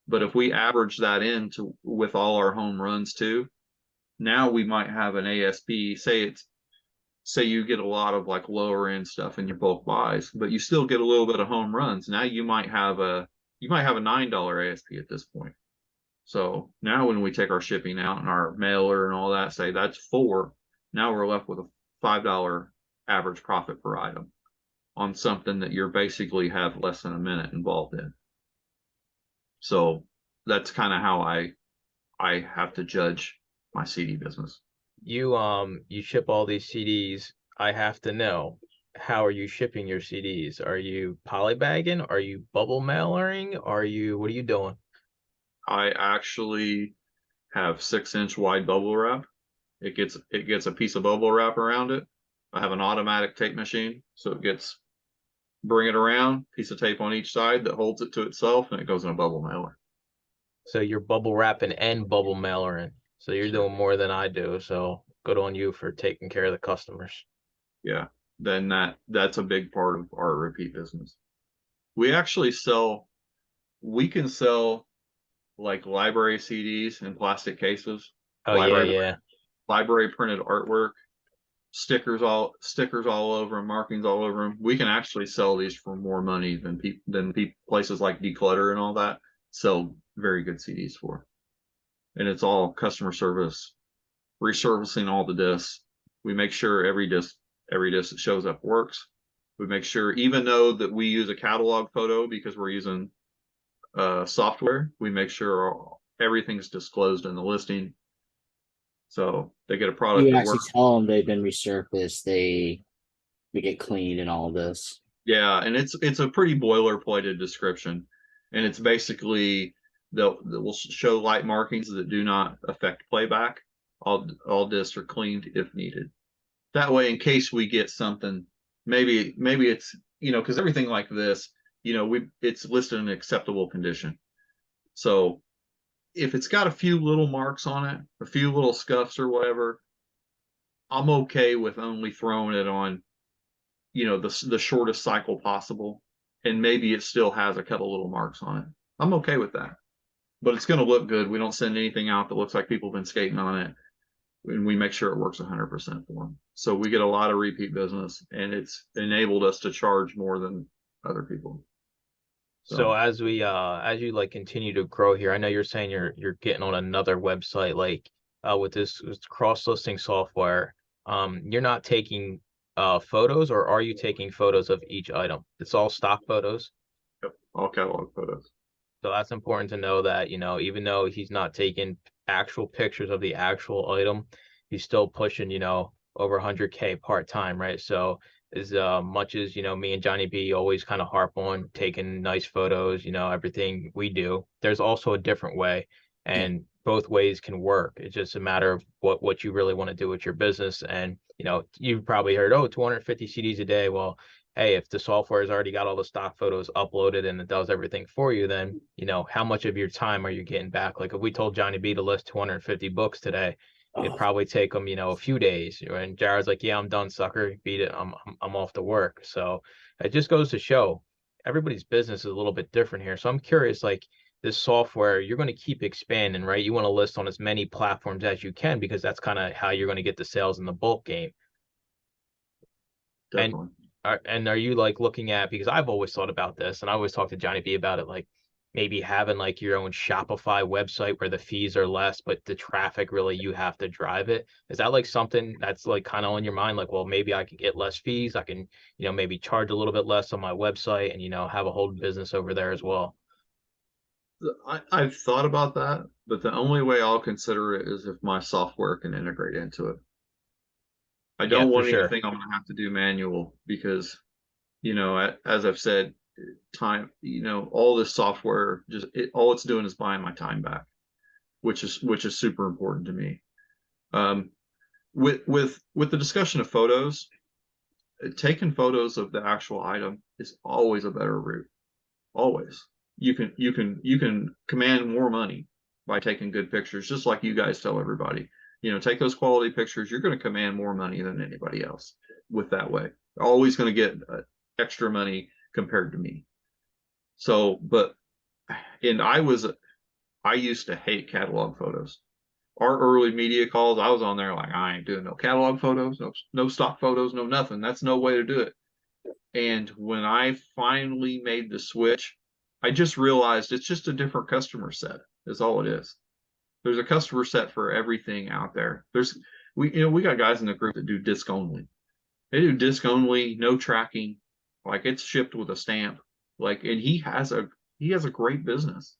Speaker 2: But if we average that into with all our home runs too, now we might have an ASP. Say you get a lot of like lower end stuff in your bulk buys, but you still get a little bit of home runs. Now you might have a $9 ASP at this point. So now when we take our shipping out and our mailer and all that, say that's 4, now we're left with a $5 average profit per item on something that you're basically have less than a minute involved in. So that's kind of how I have to judge my CD business.
Speaker 1: You ship all these CDs. I have to know, how are you shipping your CDs? Are you polybagging? Are you bubble mailering? What are you doing?
Speaker 2: I actually have 6-inch wide bubble wrap. It gets a piece of bubble wrap around it. I have an automatic tape machine, so it gets, bring it around, piece of tape on each side that holds it to itself, and it goes in a bubble mailer.
Speaker 1: So you're bubble wrapping and bubble mailing. So you're
Speaker 2: Sure.
Speaker 1: doing more than I do. So good on you for taking care of the customers.
Speaker 2: Yeah, then that's a big part of our repeat business. We actually sell, we can sell like library CDs in plastic cases,
Speaker 1: Oh yeah,
Speaker 2: library
Speaker 1: yeah.
Speaker 2: library printed artwork, stickers all over them, markings all over them. We can actually sell these for more money than places like Declutter and all that sell very good CDs for. And it's all customer service, resurfacing all the discs. We make sure every disc that shows up works. We make sure, even though that we use a catalog photo because we're using software, we make sure everything's disclosed in the listing. So they get a product
Speaker 3: You
Speaker 2: that
Speaker 3: actually
Speaker 2: works.
Speaker 3: tell them they've been resurfaced, they get cleaned and all this.
Speaker 2: Yeah, and it's a pretty boilerplated description, and it's basically that will show light markings that do not affect playback. All discs are cleaned if needed. That way, in case we get something, maybe it's, because everything like this, it's listed in acceptable condition. So if it's got a few little marks on it, a few little scuffs or whatever, I'm okay with only throwing it on, the shortest cycle possible, and maybe it still has a couple little marks on it. I'm okay with that, but it's going to look good. We don't send anything out that looks like people have been skating on it, and we make sure it works 100% for them. So we get a lot of repeat business, and it's enabled us to charge more than other people.
Speaker 1: So as you like continue to grow here, I know you're saying you're getting on another website like with this cross-listing software. You're not taking photos, or are you taking photos of each item? It's all stock photos.
Speaker 2: Yep, all catalog photos.
Speaker 1: So that's important to know that, even though he's not taking actual pictures of the actual item, he's still pushing, over 100K part-time, right? So as much as, me and Johnny B always kind of harp on taking nice photos, everything we do, there's also a different way,
Speaker 3: Yeah.
Speaker 1: and both ways can work. It's just a matter of what you really want to do with your business. And, you've probably heard, oh, 250 CDs a day. Well, hey, if the software has already got all the stock photos uploaded and it does everything for you, then, how much of your time are you getting back? Like if we told Johnny B to list 250 books today, it'd
Speaker 3: Oh,
Speaker 1: probably take him, a few days. And Jared's like, yeah, I'm done, sucker. Beat it. I'm off to work. So it just goes to show everybody's business is a little bit different here. So I'm curious, like this software, you're going to keep expanding, right? You want to list on as many platforms as you can because that's kind of how you're going to get the sales in the bulk game. And
Speaker 2: Definitely.
Speaker 1: are you like looking at, because I've always thought about this and I always talk to Johnny B about it, like maybe having like your own Shopify website where the fees are less, but the traffic really you have to drive it. Is that like something that's like kind of on your mind? Like, well, maybe I can get less fees. I can, maybe charge a little bit less on my website and, have a whole business over there as well.
Speaker 2: I've thought about that, but the only way I'll consider it is if my software can integrate into it. I
Speaker 1: Yeah,
Speaker 2: don't
Speaker 1: for
Speaker 2: want
Speaker 1: sure.
Speaker 2: anything I'm going to have to do manual because, as I've said, time, all this software all it's doing is buying my time back, which is super important to me. Um, with the discussion of photos, taking photos of the actual item is always a better route. Always. You can command more money by taking good pictures, just like you guys tell everybody. Take those quality pictures. You're going to command more money than anybody else with that way. Always going to get extra money compared to me. So, and I used to hate catalog photos. Our early media calls, I was on there like, I ain't doing no catalog photos, no stock photos, no nothing. That's no way to do it. And when I finally made the switch, I just realized it's just a different customer set, is all it is. There's a customer set for everything out there. We got guys in the group that do disc only. They do disc only, no tracking, like it's shipped with a stamp. Like, and he has a great business.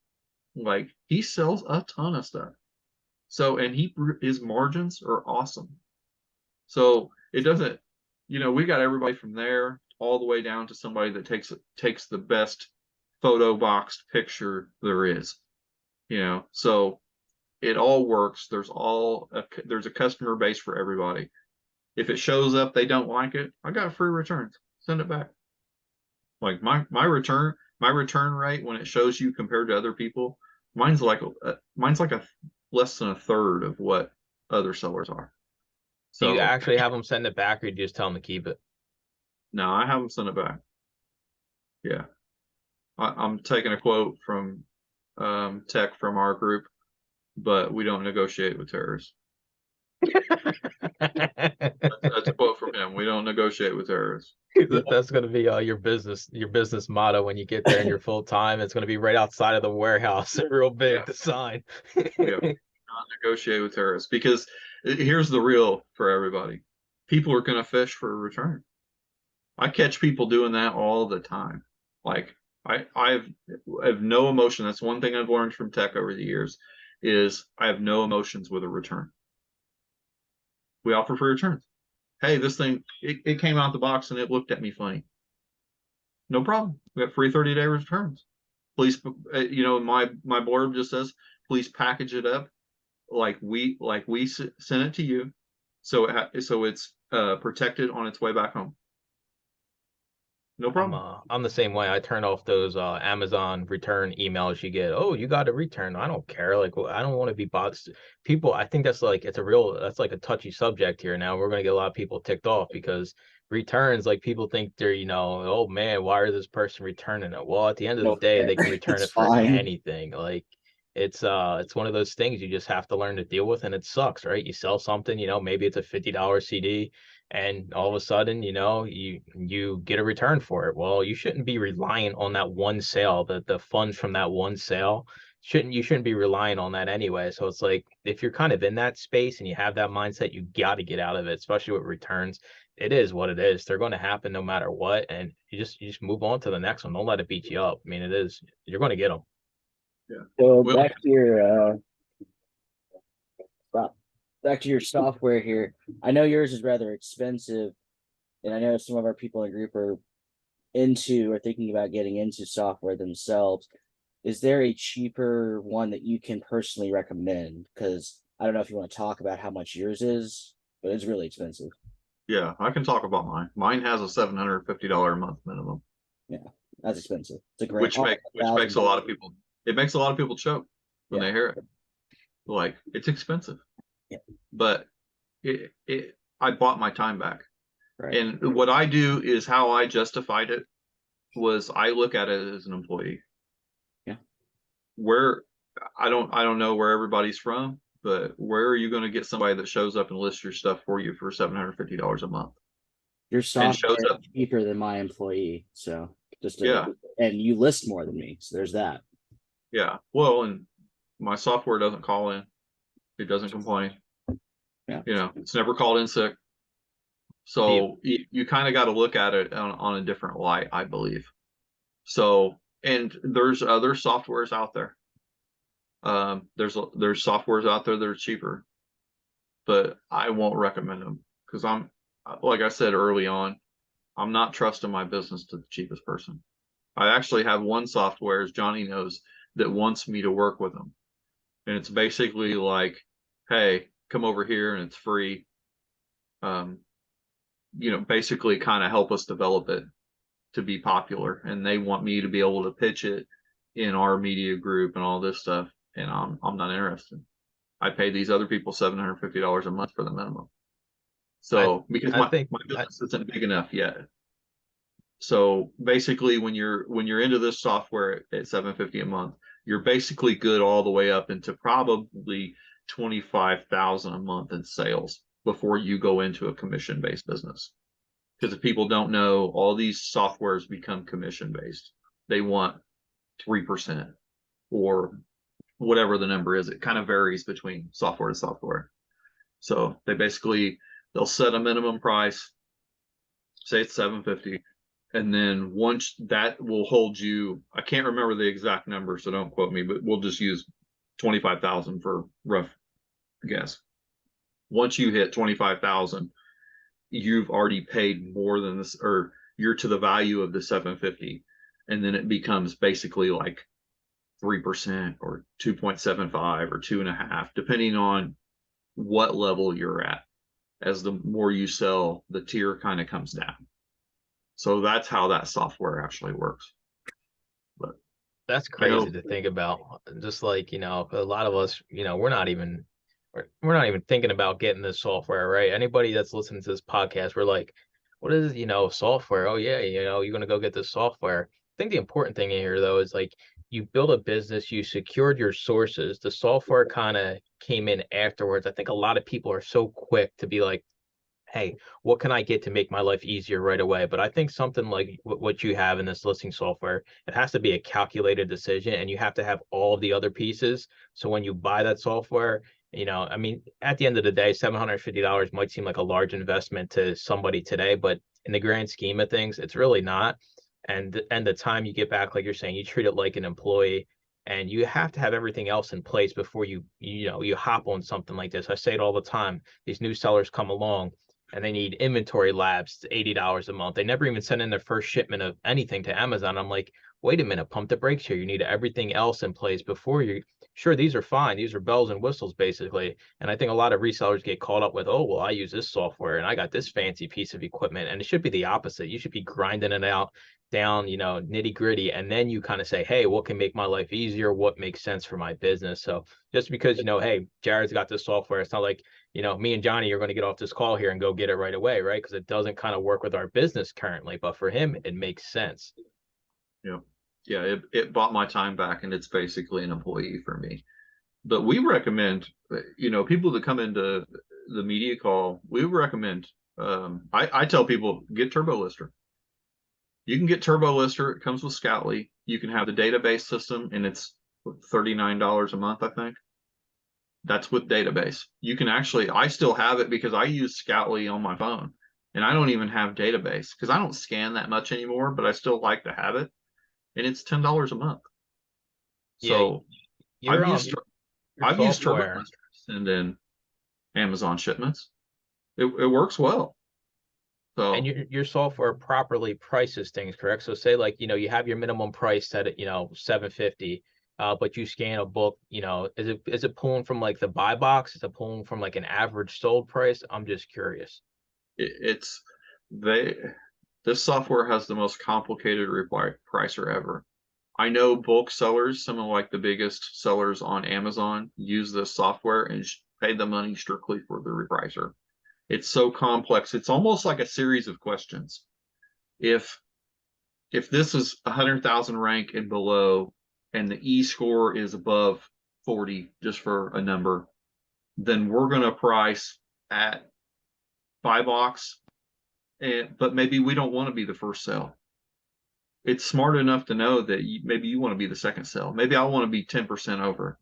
Speaker 2: Like he sells a ton of stuff. So, and his margins are awesome. So it doesn't, we got everybody from there all the way down to somebody that takes the best photo boxed picture there is. So it all works. There's a customer base for everybody. If it shows up, they don't like it, I got free returns. Send it back. Like my return rate when it shows you compared to other people, mine's like a less than a third of what other sellers are.
Speaker 1: Do you
Speaker 2: So
Speaker 1: actually have them send it back, or you just tell them to keep it?
Speaker 2: no, I have them send it back. Yeah, I'm taking a quote from tech from our group, but we don't negotiate with terrorists. That's a quote from him. We don't negotiate with terrorists.
Speaker 1: That's going to be your business motto when you get there and you're full time. It's going to be right outside of the warehouse, real big,
Speaker 2: Yeah.
Speaker 1: the sign.
Speaker 2: Yeah, not negotiate with terrorists, because here's the real for everybody. People are going to fish for a return. I catch people doing that all the time. Like I have no emotion. That's one thing I've learned from tech over the years is I have no emotions with a return. We offer free returns. Hey, this thing, it came out the box and it looked at me funny. No problem. We have free 30-day returns. Please, my blurb just says, please package it up like we sent it to you, so it's protected on its way back home. No problem.
Speaker 1: I'm the same way. I turn off those Amazon return emails you get. Oh, you got a return. I don't care. Like, well, I don't want to be bothered. People, I think that's like that's like a touchy subject here. Now we're gonna get a lot of people ticked off because returns, like people think they're, oh man, why is this person returning it? Well, at the end of the day, they can return
Speaker 3: It's
Speaker 1: it for
Speaker 3: fine.
Speaker 1: anything. Like it's one of those things you just have to learn to deal with, and it sucks, right? You sell something, maybe it's a $50 CD, and all of a sudden, you get a return for it. Well, you shouldn't be relying on that one sale, the funds from that one sale. You shouldn't be relying on that anyway. So it's like if you're kind of in that space and you have that mindset, you got to get out of it, especially with returns. It is what it is. They're going to happen no matter what, and you just move on to the next one. Don't let it beat you up. I mean, it is, you're going to get them.
Speaker 2: Yeah.
Speaker 3: So
Speaker 2: Well,
Speaker 3: back to your software here. I know yours is rather expensive, and I know some of our people in the group are thinking about getting into software themselves. Is there a cheaper one that you can personally recommend? Because I don't know if you want to talk about how much yours is, but it's really expensive.
Speaker 2: yeah, I can talk about mine. Mine has a $750 a month minimum.
Speaker 3: Yeah, that's expensive. It's a
Speaker 2: Which makes a lot of people, it makes a lot of people choke when they hear it. Like, it's expensive.
Speaker 3: Yeah.
Speaker 2: But I bought my time back.
Speaker 3: Right.
Speaker 2: And what I do is how I justified it was I look at it as an employee.
Speaker 3: Yeah.
Speaker 2: Where I don't know where everybody's from, but where are you going to get somebody that shows up and lists your stuff for you for $750 a month?
Speaker 3: Your software
Speaker 2: shows up
Speaker 3: is cheaper than my employee, so
Speaker 2: yeah,
Speaker 3: and you list more than me, so there's that.
Speaker 2: yeah. Well, and my software doesn't call in, it doesn't complain.
Speaker 3: Yeah,
Speaker 2: it's never called in sick. So you kind of got to look at it on a different light, I believe. So, and there's other softwares out there. There's softwares out there that are cheaper, but I won't recommend them because like I said early on, I'm not trusting my business to the cheapest person. I actually have one software, as Johnny knows, that wants me to work with them. And it's basically like, hey, come over here and it's free. Basically kind of help us develop it to be popular. And they want me to be able to pitch it in our media group and all this stuff. And I'm not interested. I pay these other people $750 a month for the minimum. So because my business isn't big enough yet. So basically when you're into this software at $750 a month, you're basically good all the way up into probably 25,000 a month in sales before you go into a commission-based business. Because if people don't know, all these softwares become commission-based. They want 3% or whatever the number is. It kind of varies between software to software. So they'll set a minimum price, say it's $750. And then once that will hold you, I can't remember the exact number, so don't quote me, but we'll just use 25,000 for rough guess. Once you hit 25,000, you've already paid more than this, or you're to the value of the 750. And then it becomes basically like 3% or 2.75 or 2.5, depending on what level you're at as the more you sell, the tier kind of comes down. So that's how that software actually works. But
Speaker 1: That's
Speaker 2: I know,
Speaker 1: crazy to think about. Just like, a lot of us, we're not even thinking about getting this software, right? Anybody that's listening to this podcast, we're like, what is, software? Oh yeah, you're gonna go get this software. I think the important thing here though is like you build a business, you secured your sources. The software kind of came in afterwards. I think a lot of people are so quick to be like, hey, what can I get to make my life easier right away? But I think something like what you have in this listing software, it has to be a calculated decision and you have to have all of the other pieces. So when you buy that software, I mean, at the end of the day, $750 might seem like a large investment to somebody today, but in the grand scheme of things, it's really not. And the time you get back, like you're saying, you treat it like an employee, and you have to have everything else in place before you hop on something like this. I say it all the time. These new sellers come along and they need inventory labs, $80 a month. They never even send in their first shipment of anything to Amazon. I'm like, wait a minute, pump the brakes here. You need everything else in place before you. Sure, these are fine. These are bells and whistles, basically. And I think a lot of resellers get caught up with, oh, well, I use this software and I got this fancy piece of equipment. And it should be the opposite. You should be grinding it out down, nitty gritty. And then you kind of say, hey, what can make my life easier? What makes sense for my business? So just because, hey, Jared's got this software, it's not like, me and Johnny are going to get off this call here and go get it right away, right? Because it doesn't kind of work with our business currently, but for him, it makes sense.
Speaker 2: Yeah, it bought my time back, and it's basically an employee for me. But we recommend, people that come into the media call, we recommend, I tell people, get Turbo Lister. You can get Turbo Lister. It comes with Scoutly. You can have the database system, and it's $39 a month, I think. That's with database. You can actually, I still have it because I use Scoutly on my phone, and I don't even have database because I don't scan that much anymore, but I still like to have it, and it's $10 a month.
Speaker 1: Yeah,
Speaker 2: So
Speaker 1: your
Speaker 2: I've used Turbo
Speaker 1: software
Speaker 2: Lister to send in Amazon shipments. It works well. So
Speaker 1: and your software properly prices things, correct? So say like, you have your minimum price set at, 750, but you scan a book, is it pulling from like the buy box? Is it pulling from like an average sold price? I'm just curious.
Speaker 2: it's they this software has the most complicated pricer ever. I know bulk sellers, some of like the biggest sellers on Amazon, use this software and pay the money strictly for the repricer. It's so complex. It's almost like a series of questions. If this is 100,000 rank and below, and the E score is above 40, just for a number, then we're going to price at buy box, but maybe we don't want to be the first sale. It's smart enough to know that maybe you want to be the second sale. Maybe I want to be 10% over.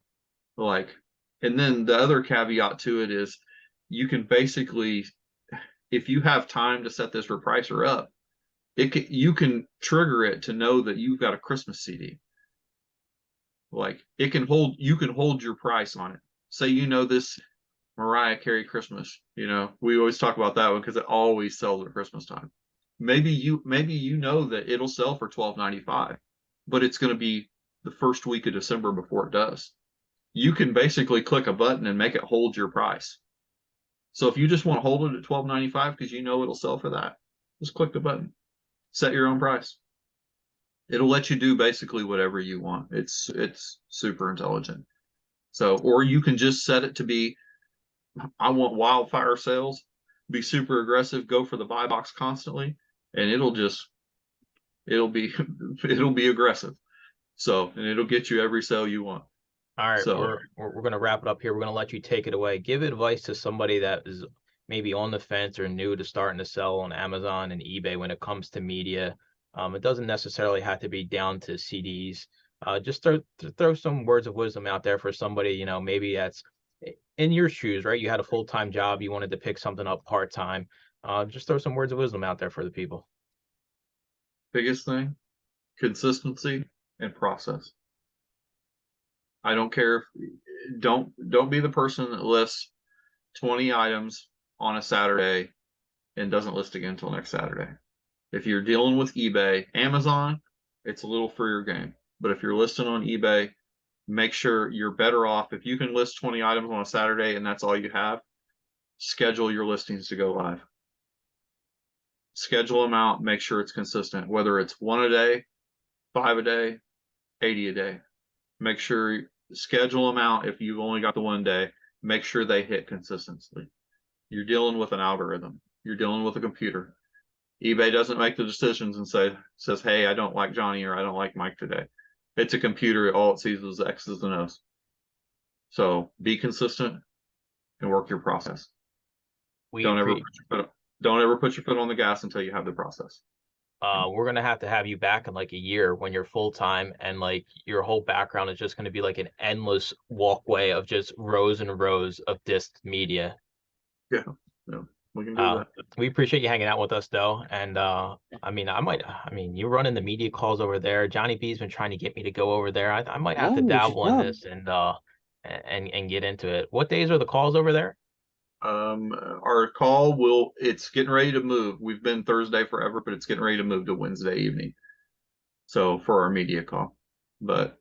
Speaker 2: And then the other caveat to it is you can basically, if you have time to set this repricer up, you can trigger it to know that you've got a Christmas CD. You can hold your price on it. Say, this Mariah Carey Christmas, we always talk about that one because it always sells at Christmas time. Maybe you know that it'll sell for $12.95, but it's going to be the first week of December before it does. You can basically click a button and make it hold your price. So if you just want to hold it at $12.95 because it'll sell for that, just click the button, set your own price. It'll let you do basically whatever you want. It's super intelligent. So, or you can just set it to be, I want wildfire sales, be super aggressive, go for the buy box constantly, and it'll be aggressive. So, and it'll get you every sale you want.
Speaker 1: All right,
Speaker 2: so
Speaker 1: we're going to wrap it up here. We're going to let you take it away. Give advice to somebody that is maybe on the fence or new to starting to sell on Amazon and eBay when it comes to media. It doesn't necessarily have to be down to CDs. Just throw some words of wisdom out there for somebody, maybe that's in your shoes, right? You had a full-time job, you wanted to pick something up part-time. Just throw some words of wisdom out there for the people.
Speaker 2: Biggest thing, consistency and process. I don't care if don't be the person that lists 20 items on a Saturday and doesn't list again until next Saturday. If you're dealing with eBay, Amazon, it's a little freer game. But if you're listing on eBay, make sure you're better off if you can list 20 items on a Saturday and that's all you have. schedule your listings to go live. Schedule them out, make sure it's consistent, whether it's 1 a day, 5 a day, 80 a day. Make sure schedule them out. If you've only got the 1 day, make sure they hit consistently. You're dealing with an algorithm. You're dealing with a computer. eBay doesn't make the decisions and says, hey, I don't like Johnny or I don't like Mike today. It's a computer. All it sees is X's and O's. So be consistent and work your process. Don't ever put your foot on the gas until you have the process.
Speaker 1: We're gonna have to have you back in like a year when you're full time, and like your whole background is just gonna be like an endless walkway of just rows and rows of disc media.
Speaker 2: Yeah, we can do that.
Speaker 1: We appreciate you hanging out with us though, and you're running the media calls over there. Johnny B's been trying to get me to go over there. I might have to dabble in this and get into it. What days are the calls over there?
Speaker 2: Our call it's getting ready to move. We've been Thursday forever, but it's getting ready to move to Wednesday evening. So for our media call, but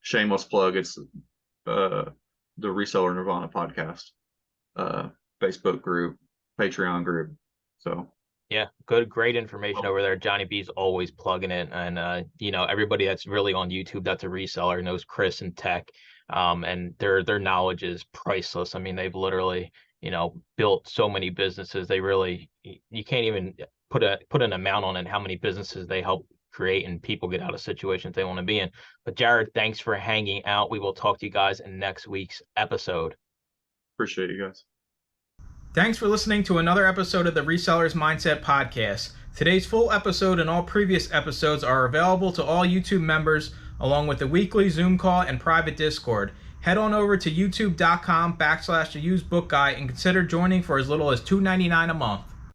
Speaker 2: shameless plug, it's the Reseller Nirvana podcast, Facebook group, Patreon group. So
Speaker 1: yeah, great information over there. Johnny B's always plugging it, and everybody that's really on YouTube that's a reseller knows Chris and Tech, and their knowledge is priceless. I mean, they've literally built so many businesses. They really, you can't even put an amount on it, how many businesses they help create and people get out of situations they want to be in. But Jared, thanks for hanging out. We will talk to you guys in next week's episode.
Speaker 2: Appreciate you guys.
Speaker 1: Thanks for listening to another episode of the Resellers Mindset Podcast. Today's full episode and all previous episodes are available to all YouTube members, along with the weekly Zoom call and private Discord. Head on over to youtube.com/theUsedBookGuy and consider joining for as little as $2.99 a month.